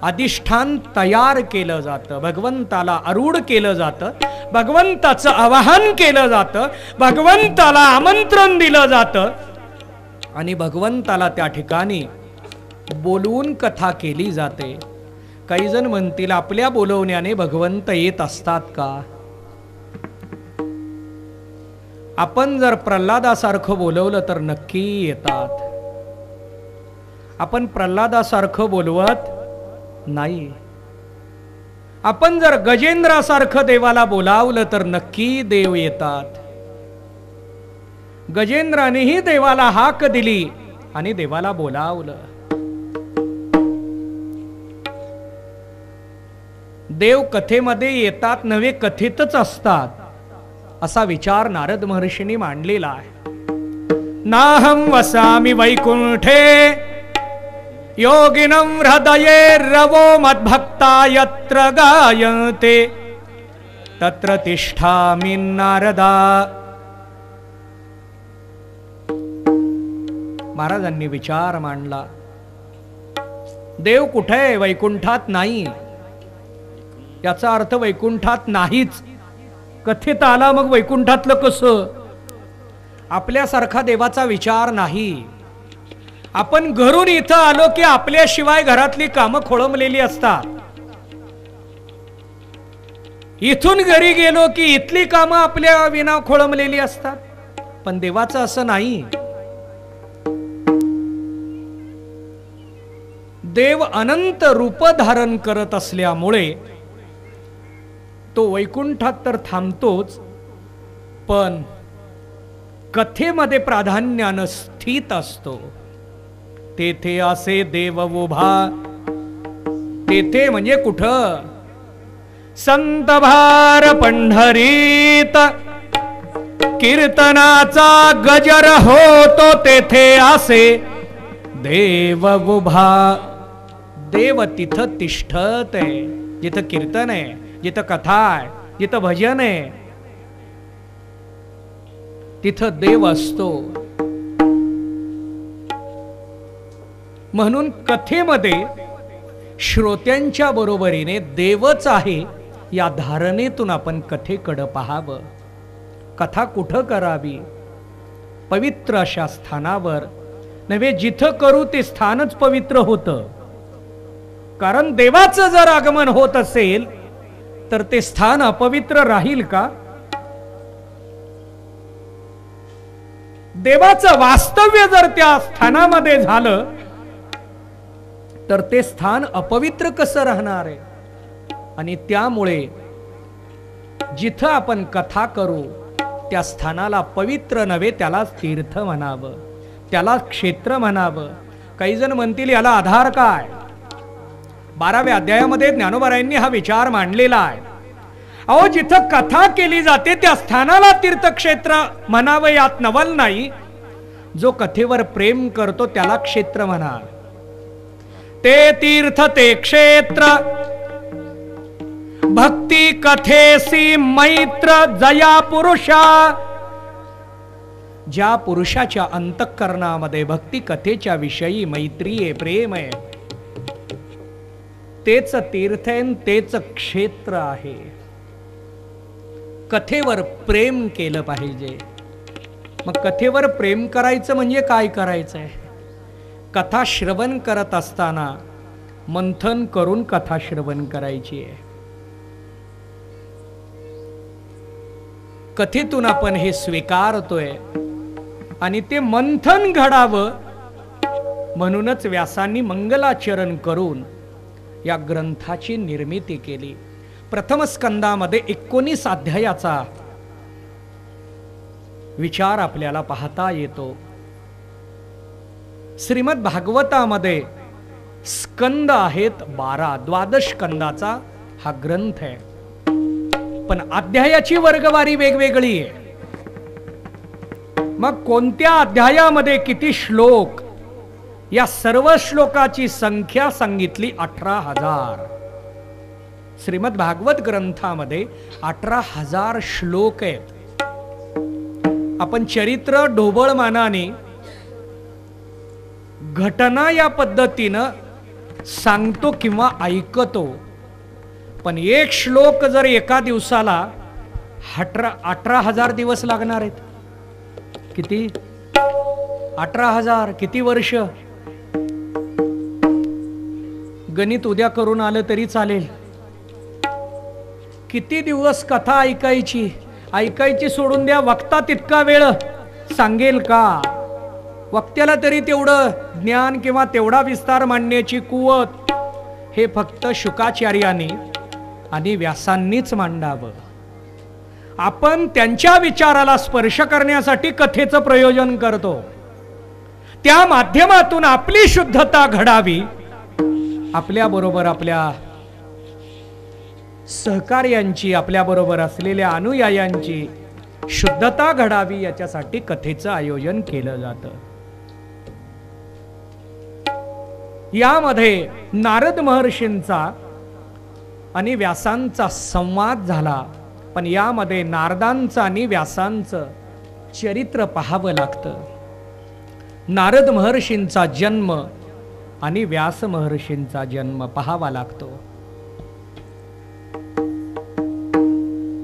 अधिष्ठान तयार केलं जातं, भगवंताला आरूढ केलं जातं, भगवंताचं आवाहन केलं जातं, भगवंताला आमंत्रण दिलं जातं आणि भगवंताला त्या ठिकाणी बोलवून कथा केली जाते. काही जण म्हणतील आपल्या बोलवण्याने भगवंत येत असतात का? आपण जर प्रल्हादासारखं बोलवलं तर नक्की येतात. आपण प्रल्हादासारखं बोलवत नाही. आपण जर गजेंद्रासारखं देवाला बोलावलं तर नक्की देव येतात. गजेंद्रानेही देवाला हाक दिली आणि देवाला बोलावलं. देव कथेमध्ये येतात नव्हे, कथेतच असतात असा विचार नारद महर्षींनी मांडलेला आहे. नाहं वसामि वैकुंठे योगिनं हृदये रवो मद्भक्ता यत्र गायन्ते तत्र तिष्ठामि नारदा. महाराजांनी विचार मांडला, देव कुठे आहे? वैकुंठात नाही. याचा अर्थ वैकुंठात नाहीच. कथेत आला मग वैकुंठातलं कसं? आपल्यासारखा देवाचा विचार नाही. आपण घरून इथं आलो की आपल्याशिवाय घरातली कामं खोळंबलेली असतात. इथून घरी गेलो की इथली कामं आपल्या विना खोळंबलेली असतात. पण देवाचं असं नाही. देव अनंत रूप धारण करत असल्यामुळे तो वैकुंठात तर थांबतोच, पण कथेमध्ये प्राधान्यानं स्थित असतो. तेथे असे देव उभा. तेथे म्हणजे कुठं? संत भार पंढरीत कीर्तनाचा गजर होतो, तेथे असे देव उभा. देव तिथं तिष्ठत आहे, जिथं कीर्तन आहे, जिथं कथा आहे, जिथं भजन आहे, तिथं देव असतो. म्हणून कथेमध्ये श्रोत्यांच्या बरोबरीने देवच आहे या धारणेतून आपण कथेकडं पाहावं. कथा कुठं करावी? पवित्र अशा स्थानावर नव्हे, जिथं करू ते स्थानच पवित्र होतं. कारण देवाचं जर आगमन होत असेल तर ते स्थान अपवित्र राहील का? देवाचं वास्तव्य जर त्या स्थानामध्ये झालं तर ते स्थान अपवित्र कसं राहणार आहे? आणि त्यामुळे जिथं आपण कथा करू त्या स्थानाला पवित्र नव्हे, त्याला तीर्थ म्हणावं, त्याला क्षेत्र म्हणावं. काही जण म्हणतील याला आधार काय? 12व्या अध्यायामध्ये ज्ञानोबारायांनी हा विचार मांडलेला आहे. अहो, जिथं कथा केली जाते त्या स्थानाला तीर्थक्षेत्र म्हणावं यात नवल नाही. जो कथेवर प्रेम करतो त्याला क्षेत्र म्हणा. ते तीर्थ ते क्षेत्र, भक्ती कथेसी मैत्र जया पुरुषा. ज्या पुरुषाच्या अंतःकरणामध्ये भक्ती कथेच्या विषयी मैत्री आहे, प्रेम आहे, तेच तीर्थ आहे, तेच क्षेत्र आहे. कथेवर प्रेम केलं पाहिजे. मग कथेवर प्रेम करायचं म्हणजे काय करायचंय? कथा श्रवण करत असताना मंथन करून कथा श्रवण करायची आहे. कथेतून आपण हे स्वीकारतोय आणि ते मंथन घडावं म्हणूनच व्यासांनी मंगलाचरण करून या ग्रंथाची निर्मिती केली. प्रथम स्कंदामध्ये 19 अध्यायाचा विचार आपल्याला पाहता येतो. श्रीमद भागवतामध्ये स्कंद आहेत 12, 12 स्कंदाचा हा ग्रंथ आहे. पण अध्यायाची वर्गवारी वेगवेगळी आहे. मग कोणत्या अध्यायामध्ये किती श्लोक, या सर्व श्लोकाची संख्या सांगितली 18,000. श्रीमद भागवत ग्रंथामध्ये 18,000 श्लोक आहेत. आपण चरित्र ढोबळमानाने घटना या पद्धतीनं सांगतो किंवा ऐकतो, पण एक श्लोक जर एका दिवसाला 18,000 दिवस लागणार आहेत. किती? 18,000. किती वर्ष? गणित उद्या करून आलं तरी चालेल. किती दिवस कथा ऐकायची? ऐकायची सोडून द्या, वक्ता तितका वेळ सांगेल का? वक्त्याला तरी तेवढं ज्ञान किंवा तेवढा विस्तार मांडण्याची कुवत हे फक्त शुकाचार्याने आणि व्यासांनीच मांडावं. आपण त्यांच्या विचाराला स्पर्श करण्यासाठी कथेचं प्रयोजन करतो. त्या माध्यमातून आपली शुद्धता घडावी, आपल्या बरोबर आपल्या सहकार्यांची, आपल्या बरोबर असलेल्या अनुयायांची शुद्धता घडावी, याच्यासाठी कथेचं आयोजन केलं जातं. यामध्ये नारद महर्षींचा आणि व्यासांचा संवाद झाला, पण यामध्ये नारदांचं आणि व्यासांचं चरित्र पाहावं लागतं. नारद महर्षींचा जन्म आणि व्यास महर्षींचा जन्म पाहावा लागतो.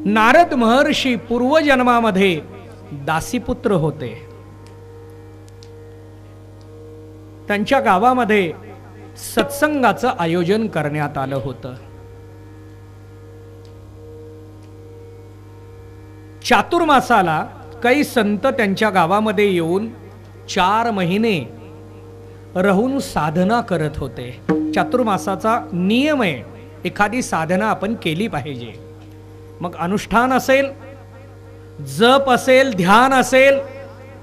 नारद महर्षी पूर्वजन्मामध्ये दासीपुत्र होते. त्यांच्या गावामध्ये सत्संगाचं आयोजन करण्यात आलं होतं. चातुर्मासाला काही संत त्यांच्या गावामध्ये येऊन 4 महिने राहून साधना करत होते. चातुर्मासाचा नियम आहे, एखादी साधना आपण केली पाहिजे. मग अनुष्ठान असेल, जप असेल, ध्यान असेल,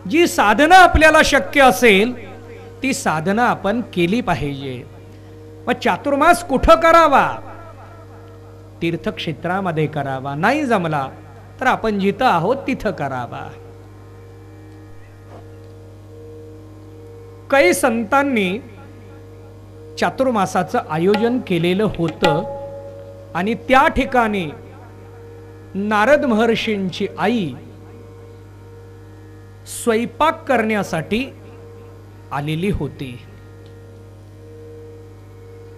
जी साधना आपल्याला शक्य असेल ती साधना आपण केली पाहिजे. मग चातुर्मास कुठं करावा? तीर्थक्षेत्रामध्ये करावा. नाही जमला तर आपण जिथं आहोत तिथं करावा. काही संतांनी चातुर्मासाचं आयोजन केलेलं होतं आणि त्या ठिकाणी नारद महर्षींची आई स्वयंपाक करण्यासाठी आलेली होती.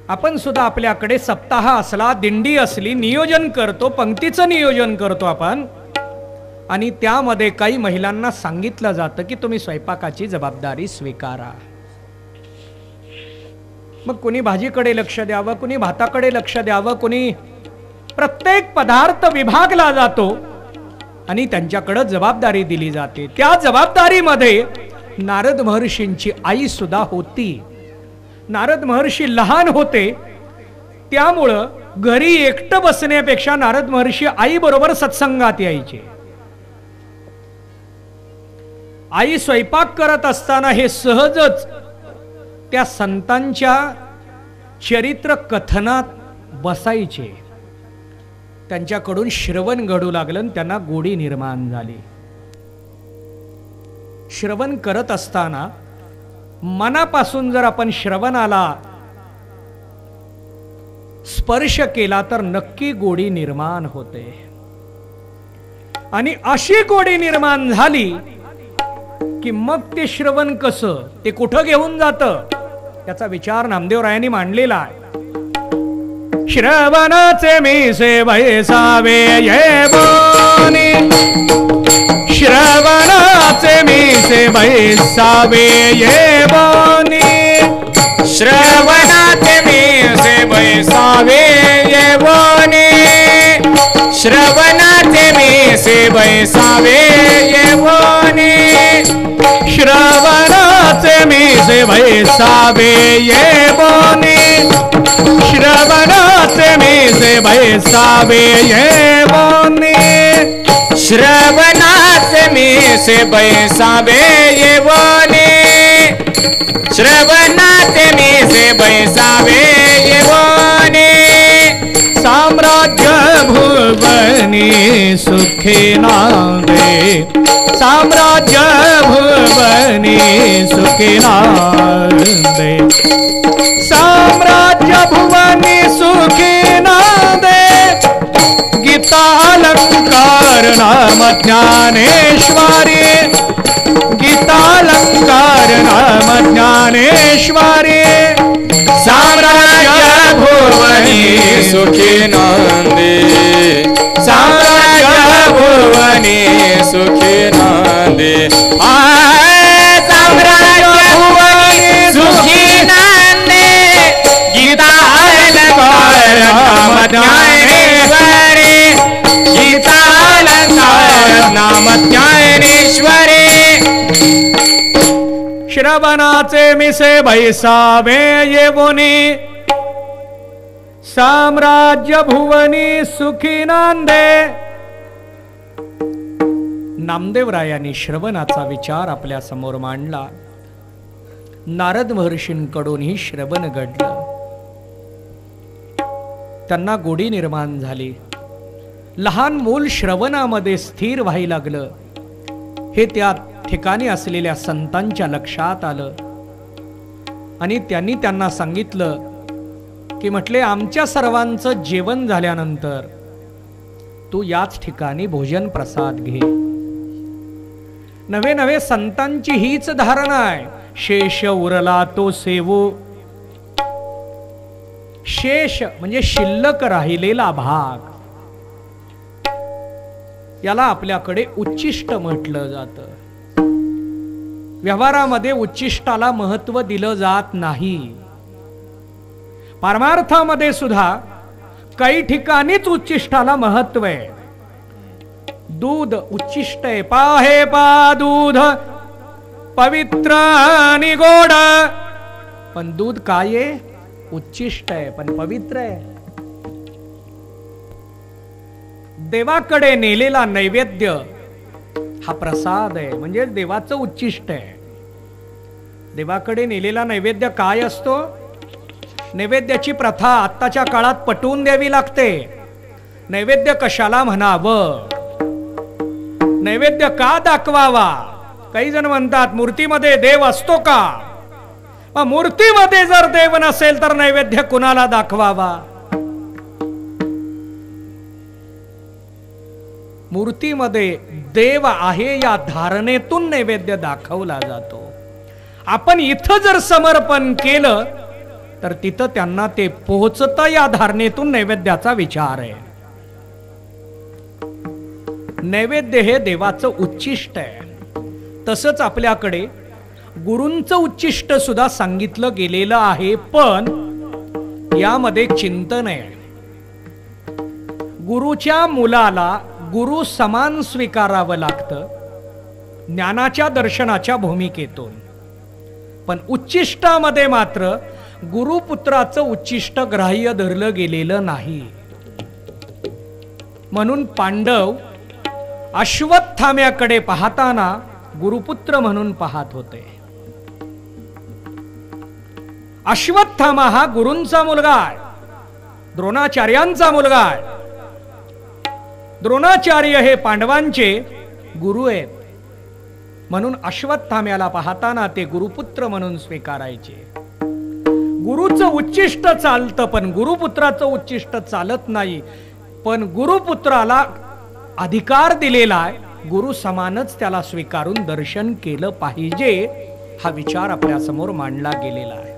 आपण सुद्धा आपल्याकडे सप्ताह असला, दिंडी असली, नियोजन करतो, पंक्तीचं नियोजन करतो आपण, आणि त्यामध्ये काही महिलांना सांगितलं जातं की तुम्ही स्वयंपाकाची जबाबदारी स्वीकारा. मग कुणी भाजीकडे लक्ष द्यावं, कुणी भाताकडे लक्ष द्यावं, कुणी प्रत्येक पदार्थ विभागला जातो आणि त्यांच्याकडे जबाबदारी दिली जाते. त्या जबाबदारीमध्ये नारद महर्षींची आई सुद्धा होती. नारद महर्षी लहान होते, त्यामुळं घरी एकटं बसण्यापेक्षा नारद महर्षी आई बरोबर सत्संगात यायचे. आई स्वयंपाक करत असताना हे सहजच त्या संतांच्या चरित्र कथनात बसायचे. त्यांच्याकडून श्रवण घडू लागलं आणि त्यांना गोडी निर्माण झाली. श्रवण करत असताना मनापासून जर आपण श्रवणाला स्पर्श केला तर नक्की गोडी निर्माण होते. आणि अशी गोडी निर्माण झाली की मग ते श्रवण कसं, ते कुठं घेऊन जातं, त्याचा विचार नामदेवरायांनी मांडलेला आहे. श्रवणाचे मीसे बैसावे ये बोनी, श्रवणाचे मीसे बैसावे ये बोनी, श्रवणाचे मीसे बैसावे ये बोनी, श्रवणाचे मीसे बैसावे ये बोनी, श्रवणाचे मीसे बैसावे ये बोनी, श्रवणाचे मीसे बैसावे ये बोनी, श्रवणाचे मीसे बैसावे ये बोनी, श्रवणाचे मीसे बैसावे ये बोनी, साम्राज्य भुवनी सुखी नांदे, साम्राज्य भुवनी सुखी नांदे, साम्राज्य भुवनी सुखी नांदे, गीतालंकार नाम ज्ञानेश्वरी, गीतालंकार नाम ज्ञानेश्वरी, साम्राज्य भुवनी सुखी नांदे, साम्राज्य भुवनी सुखी नांदे, साम्राज्य भुवनी सुखी नांदे, गीतालंकार नाम ज्ञानेश्वरी, गीतालंकार नाम ज्ञानेश्वरी, श्रवणाचे मिसे बैसावे ये बोनी, साम्राज्य भुवनी सुखी नांदे. नामदेवरायांनी श्रवणाचा विचार आपल्या समोर मांडला. नारद महर्षींकडूनही श्रवण घडलं. त्यांना गोडी निर्माण झाली. लहान मूल श्रवणामध्ये स्थिर व्हायला लागलं. हे त्या ठिकाणी असलेल्या संतांच्या लक्षात आलं. आणि त्यांनी त्यांना सांगितलं की म्हटले आमच्या सर्वांचं जेवण झाल्यानंतर तू याच ठिकाणी भोजन प्रसाद घे. नवे नवे संतांची हीच धारणा आहे. शेष उरला तो सेवो. शेष म्हणजे शिल्लक राहिलेला भाग, याला आपल्याकडे उच्चिष्ट म्हटलं जातं. व्यवहारामध्ये उच्चिष्टाला महत्व दिलं जात नाही. परमार्थामध्ये सुद्धा काही ठिकाणीच उच्चिष्टाला महत्व आहे. दूध उच्चिष्ट आहे. पाहे पा दूध पवित्र आणि गोड. पण दूध काय आहे? उच्चिष्ट आहे पण पवित्र आहे. देवाकडे नेलेला नैवेद्य हा प्रसाद आहे, म्हणजे देवाचं उच्चिष्ट आहे. देवाकडे नेलेला नैवेद्य काय असतो? नैवेद्याची प्रथा आत्ताच्या काळात पटवून द्यावी लागते. नैवेद्य कशाला म्हणावं, नैवेद्य का दाखवावा? काही जण म्हणतात मूर्तीमध्ये देव असतो का? मूर्तीमध्ये जर देव नसेल तर नैवेद्य कुणाला दाखवावा? मूर्तीमध्ये देव आहे या धारणेतून नैवेद्य दाखवला जातो. आपण इथं जर समर्पण केलं तर तिथं त्यांना ते पोहोचतं या धारणेतून नैवेद्याचा विचार आहे. नैवेद्य हे देवाचं उच्चिष्ट आहे. तसंच आपल्याकडे गुरूंचं उच्चिष्ट सुद्धा सांगितलं गेलेलं आहे, पण यामध्ये चिंतन आहे. गुरुच्या मुलाला गुरु समान स्वीकारावं लागतं ज्ञानाच्या दर्शनाच्या भूमिकेतून. पण उच्चिष्टामध्ये मात्र गुरुपुत्राचं उच्चिष्ट ग्राह्य धरलं गेलेलं नाही. म्हणून पांडव अश्वत्थाम्याकडे पाहताना गुरुपुत्र म्हणून पाहत होते. अश्वत्थामा हा गुरूंचा मुलगा आहे, द्रोणाचार्यांचा मुलगा आहे. द्रोणाचार्य हे पांडवांचे गुरु आहेत. म्हणून अश्वत्थाम्याला पाहताना ते गुरुपुत्र म्हणून स्वीकारायचे. गुरुचं उच्चिष्ट चालतं पण गुरुपुत्राचं उच्चिष्ट चालत नाही. पण गुरुपुत्राला अधिकार दिलेला आहे, गुरु समानच त्याला स्वीकारून दर्शन केलं पाहिजे, हा विचार आपल्या समोर मांडला गेलेला आहे.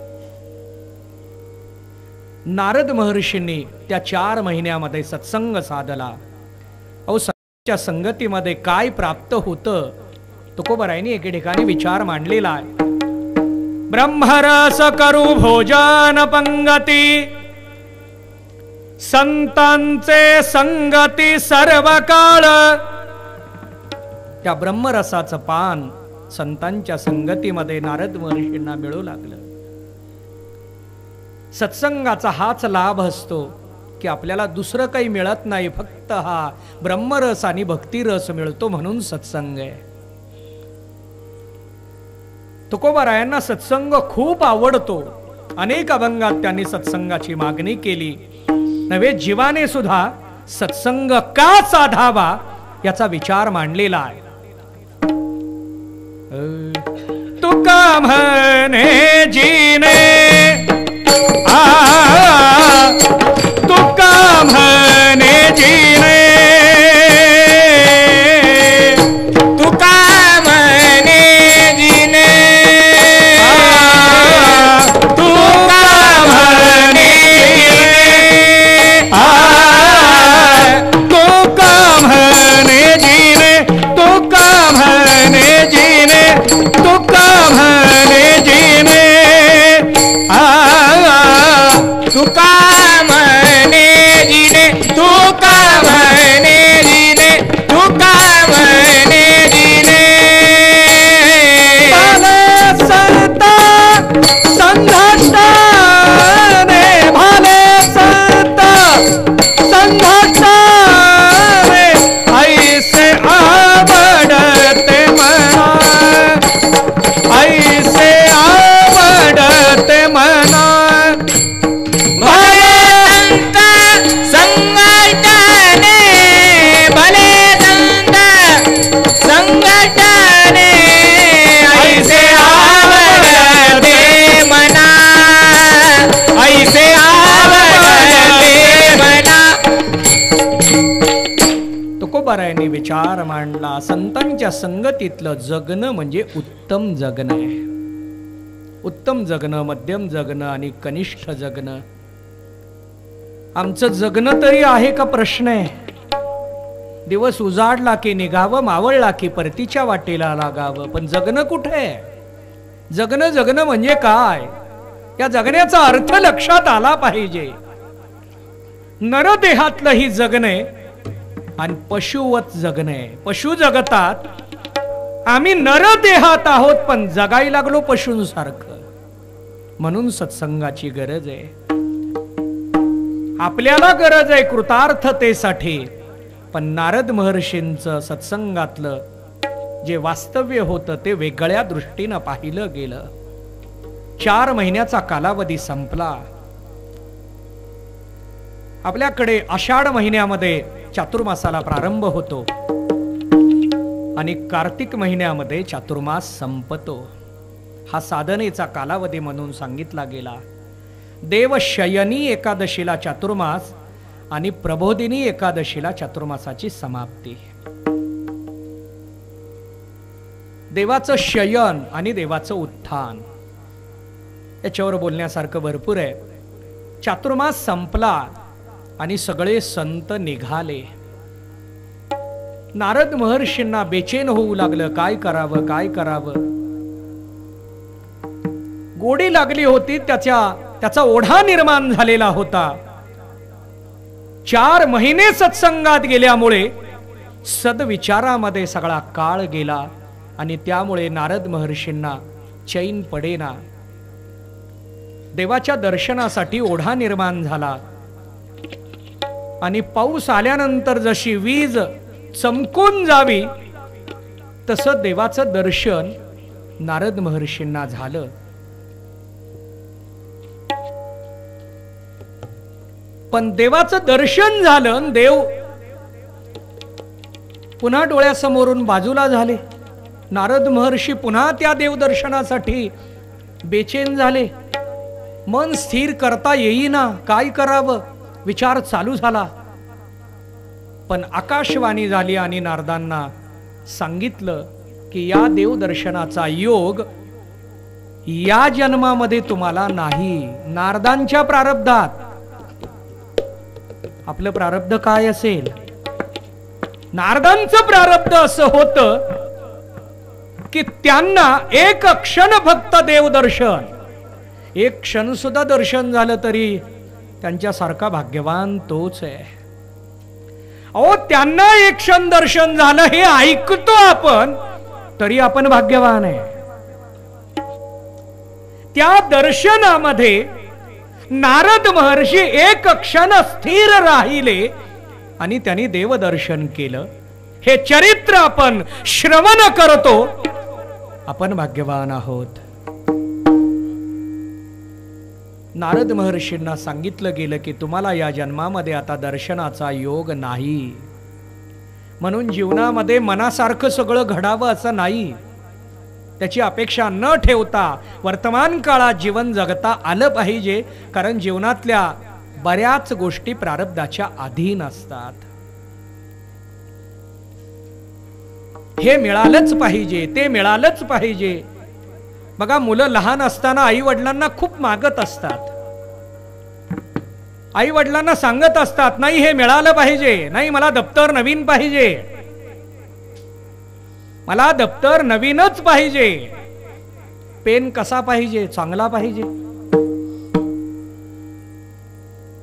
नारद महर्षींनी त्या 4 महिन्यामध्ये सत्संग साधला. सत्संगाच्या संगतीमध्ये काय प्राप्त होतं तुकोबरायांनी एके ठिकाणी विचार मांडलेला आहे. ब्रह्मरस करू भोजन पंगती, संतांचे संगती सर्व काळ. त्या ब्रह्मरसाचं पान संतांच्या संगतीमध्ये नारद महर्षींना मिळू लागलं. सत्संगाचा हाच लाभ असतो की आपल्याला दुसरं काही मिळत नाही, फक्त हा ब्रह्मरस आणि भक्तिरस मिळतो, म्हणून सत्संग आहे. तुकोबारायांना सत्संग खूप आवडतो. अनेक अभंगात त्यांनी सत्संगाची मागणी केली. नवे जीवाने सुद्धा सत्संग का साधावा याचा विचार मांडलेला आहे. तुका म्हणे जीने तुका म्हणे जीने, तुका म्हणे जीने, तुका म्हणे तुका म्हणे जीने, तुका म्हणे जीने, तुका म्हणे त्यांनी विचार मांडला. संतांच्या संगतीतलं जगणं म्हणजे उत्तम जगणं आहे. उत्तम जगणं, मध्यम जगणं आणि कनिष्ठ जगणं. आमचं जगणं तरी आहे का प्रश्न आहे. दिवस उजाडला की निघावं, मावळला की परतीच्या वाटेला लागावं. पण जगणं कुठे आहे? जगणं जगणं म्हणजे काय? या जगण्याचा अर्थ लक्षात आला पाहिजे. नरदेहातलं ही जगणे आणि पशुवत जगणे. पशु जगतात, आम्ही नरदेहात आहोत पण जगायला लागलो पशूंसारखं. म्हणून सत्संगाची गरज आहे. आपल्याला गरज आहे कृतार्थतेसाठी. पण नारद महर्षींचं सत्संगातलं जे वास्तव्य होतं ते वेगळ्या दृष्टीनं पाहिलं गेलं. 4 महिन्याचा कालावधी संपला. आपल्याकडे आषाढ महिन्यामध्ये चातुर्मासाला प्रारंभ होतो आणि कार्तिक महिन्यामध्ये चातुर्मास संपतो. हा साधनेचा कालावधी म्हणून सांगितला गेला. देवशयनी एकादशीला चातुर्मास आणि प्रबोधिनी एकादशीला चातुर्मासाची समाप्ती. देवाचं शयन आणि देवाचं उत्थान याच्यावर बोलण्यासारखं भरपूर आहे. चातुर्मास संपला आणि सगळे संत निघाले. नारद महर्षींना बेचैन होऊ लागलं. काय करावं, काय करावं. गोडी लागली होती, त्याचा ओढा निर्माण झालेला होता. 4 महिने सत्संगात गेल्यामुळे सद्विचारामध्ये सगळा काळ गेला आणि त्यामुळे नारद महर्षींना चैन पडेना. देवाच्या दर्शनासाठी ओढा निर्माण झाला आणि पाऊस आल्यानंतर जशी वीज चमकून जावी तसं देवाचं दर्शन नारद महर्षींना झालं. पण देवाचं दर्शन झालं, देव पुन्हा डोळ्यासमोरून बाजूला झाले. नारद महर्षी पुन्हा त्या देवदर्शनासाठी बेचैन झाले. मन स्थिर करता येईना, काय करावं विचार चालू झाला. पण आकाशवाणी झाली आणि नारदांना सांगितलं की या देवदर्शनाचा योग या जन्मामध्ये तुम्हाला नाही, नारदांच्या प्रारब्धात. आपलं प्रारब्ध काय असेल? नारदांचं प्रारब्ध असं होतं की त्यांना एक क्षण फक्त देवदर्शन, एक क्षण सुद्धा दर्शन झालं तरी त्यांच्यासारखा भाग्यवान तोच आहे. अहो, त्यांना एक क्षण दर्शन झालं हे ऐकतो आपण तरी आपण भाग्यवान आहे. त्या दर्शनामध्ये नारद महर्षी एक क्षण स्थिर राहिले आणि त्यांनी देवदर्शन केलं. हे चरित्र आपण श्रवण करतो, आपण भाग्यवान आहोत. नारद महर्षींना सांगितलं गेलं की तुम्हाला या जन्मामध्ये आता दर्शनाचा योग नाही. म्हणून जीवनामध्ये मनासारखं सगळं घडावं असं नाही. त्याची अपेक्षा न ठेवता वर्तमान काळात जीवन जगता आलं पाहिजे. कारण जीवनातल्या बऱ्याच गोष्टी प्रारब्धाच्या अधीन असतात. हे मिळालंच पाहिजे, ते मिळालंच पाहिजे. बघा, मुलं लहान असताना आई वडिलांना खूप मागत असतात. आई वडिलांना सांगत असतात, नाही हे मिळालं पाहिजे, नाही मला दप्तर नवीन पाहिजे, मला दप्तर नवीनच पाहिजे, पेन कसा पाहिजे, चांगला पाहिजे.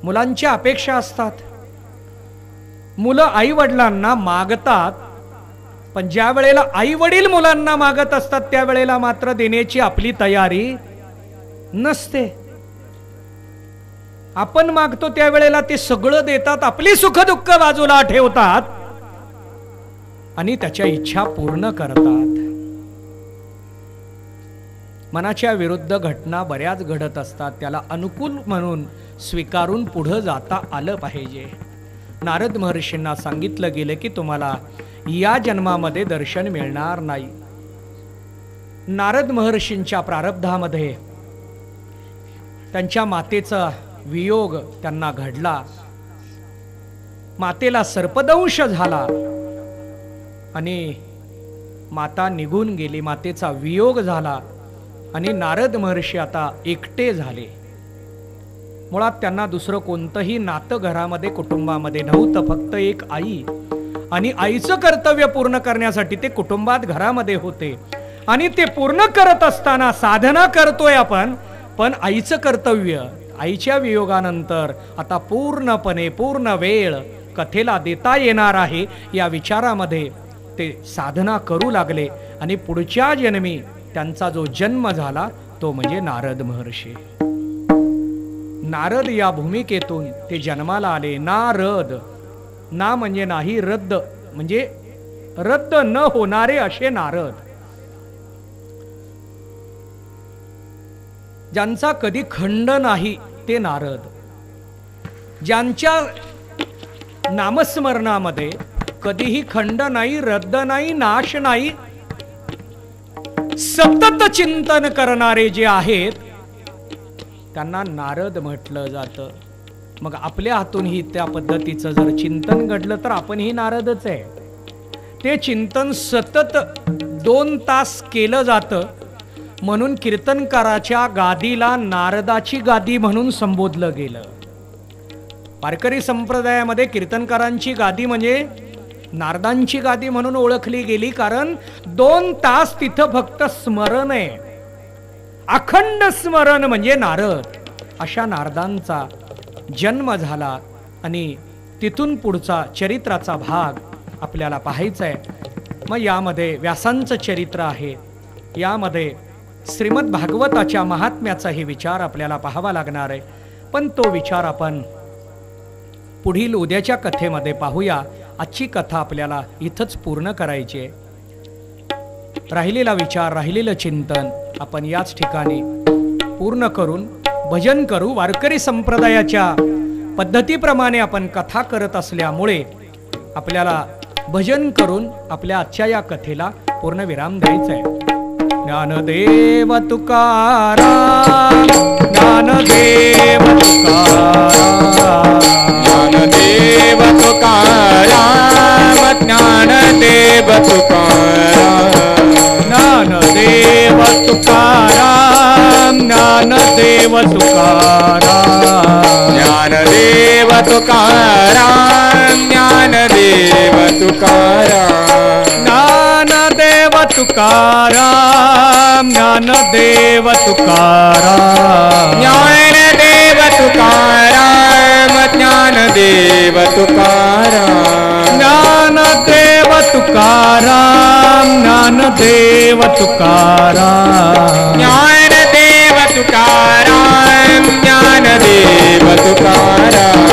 मुलांच्या अपेक्षा असतात. मुलं आई वडिलांना मागतात, पण ज्या वेळेला आई वडील मुलांना मागत असतात त्यावेळेला मात्र देण्याची आपली तयारी नसते. आपण मागतो त्यावेळेला ते सगळं देतात, आपली सुखदुःख बाजूला ठेवतात आणि त्याच्या इच्छा पूर्ण करतात. मनाच्या विरुद्ध घटना बऱ्याच घडत असतात. त्याला अनुकूल म्हणून स्वीकारून पुढे जाता आलं पाहिजे. नारद महर्षींना सांगितलं गेलं की तुम्हाला या जन्मामध्ये दर्शन मिळणार नाही. नारद महर्षींच्या प्रारब्धामध्ये त्यांच्या मातेचा वियोग त्यांना घडला. मातेला सर्पदंश झाला. आणि माता निघून गेली, मातेचा वियोग झाला आणि नारद महर्षी आता एकटे झाले. मुळात त्यांना दुसरं कोणतंही नातं घरामध्ये कुटुंबामध्ये नव्हतं, फक्त एक आई, आणि आईचं कर्तव्य पूर्ण करण्यासाठी ते कुटुंबात घरामध्ये होते. आणि ते पूर्ण करत असताना साधना करतोय आपण, पण आईचं कर्तव्य आईच्या वियोगानंतर आता पूर्णपणे पूर्ण वेळ कथेला देता येणार आहे या विचारामध्ये ते साधना करू लागले. आणि पुढच्या जन्मी त्यांचा जो जन्म झाला तो म्हणजे नारद महर्षी. नारद या भूमिकेतून ते जन्माला आले. नारद, ना म्हणजे नाही, रद्द म्हणजे रद्द न होणारे असे नारद. ज्यांचा कधी खंड नाही ते नारद. ज्यांच्या नामस्मरणामध्ये कधीही खंड नाही, रद्द नाही, नाश नाही, सतत चिंतन करणारे जे आहेत त्यांना नारद म्हटलं जातं. मग आपल्या हातूनही त्या पद्धतीचं जर चिंतन घडलं तर आपणही नारदच आहे. ते चिंतन सतत 2 तास केलं जातं, म्हणून कीर्तनकाराच्या गादीला नारदाची गादी म्हणून संबोधलं गेलं. वारकरी संप्रदायामध्ये कीर्तनकारांची गादी म्हणजे नारदांची गादी म्हणून ओळखली गेली, कारण 2 तास तिथं फक्त स्मरण आहे, अखंड स्मरण म्हणजे नारद. अशा नारदांचा जन्म झाला आणि तिथून पुढचा चरित्राचा भाग आपल्याला पाहायचा आहे. मग यामध्ये व्यासांचं चरित्र आहे, यामध्ये श्रीमद भागवताच्या महात्म्याचाही विचार आपल्याला पाहावा लागणार आहे. पण तो विचार आपण पुढील उद्याच्या कथेमध्ये पाहूया. आजची कथा आपल्याला इथंच पूर्ण करायची आहे. राहिलेला विचार, राहिलेलं चिंतन आपण याच ठिकाणी पूर्ण करून भजन करू. वारकरी संप्रदायाच्या पद्धतीप्रमाणे आपण कथा करत असल्यामुळे आपल्याला भजन करून आपल्या आजच्या या कथेला पूर्ण विराम द्यायचा आहे. ज्ञानदेव तुकाराम, ज्ञानदेव तुकाराम, ज्ञानदेव तुकाराम, ज्ञानदेव तुकाराम, ज्ञानदेव तुकाराम, ज्ञानदेव तुकाराम, ज्ञानदेव तुकाराम, ज्ञानदेव तुकाराम, ज्ञानदेव तुकाराम, ज्ञानदेव तुकाराम, ज्ञानदेव तुकाराम, ज्ञानदेव तुकाराम, ज्ञानदेव तुकाराम, ज्ञानदेव तुकाराम, ज्ञानदेव तुकाराम, ज्ञानदेव तुकाराम.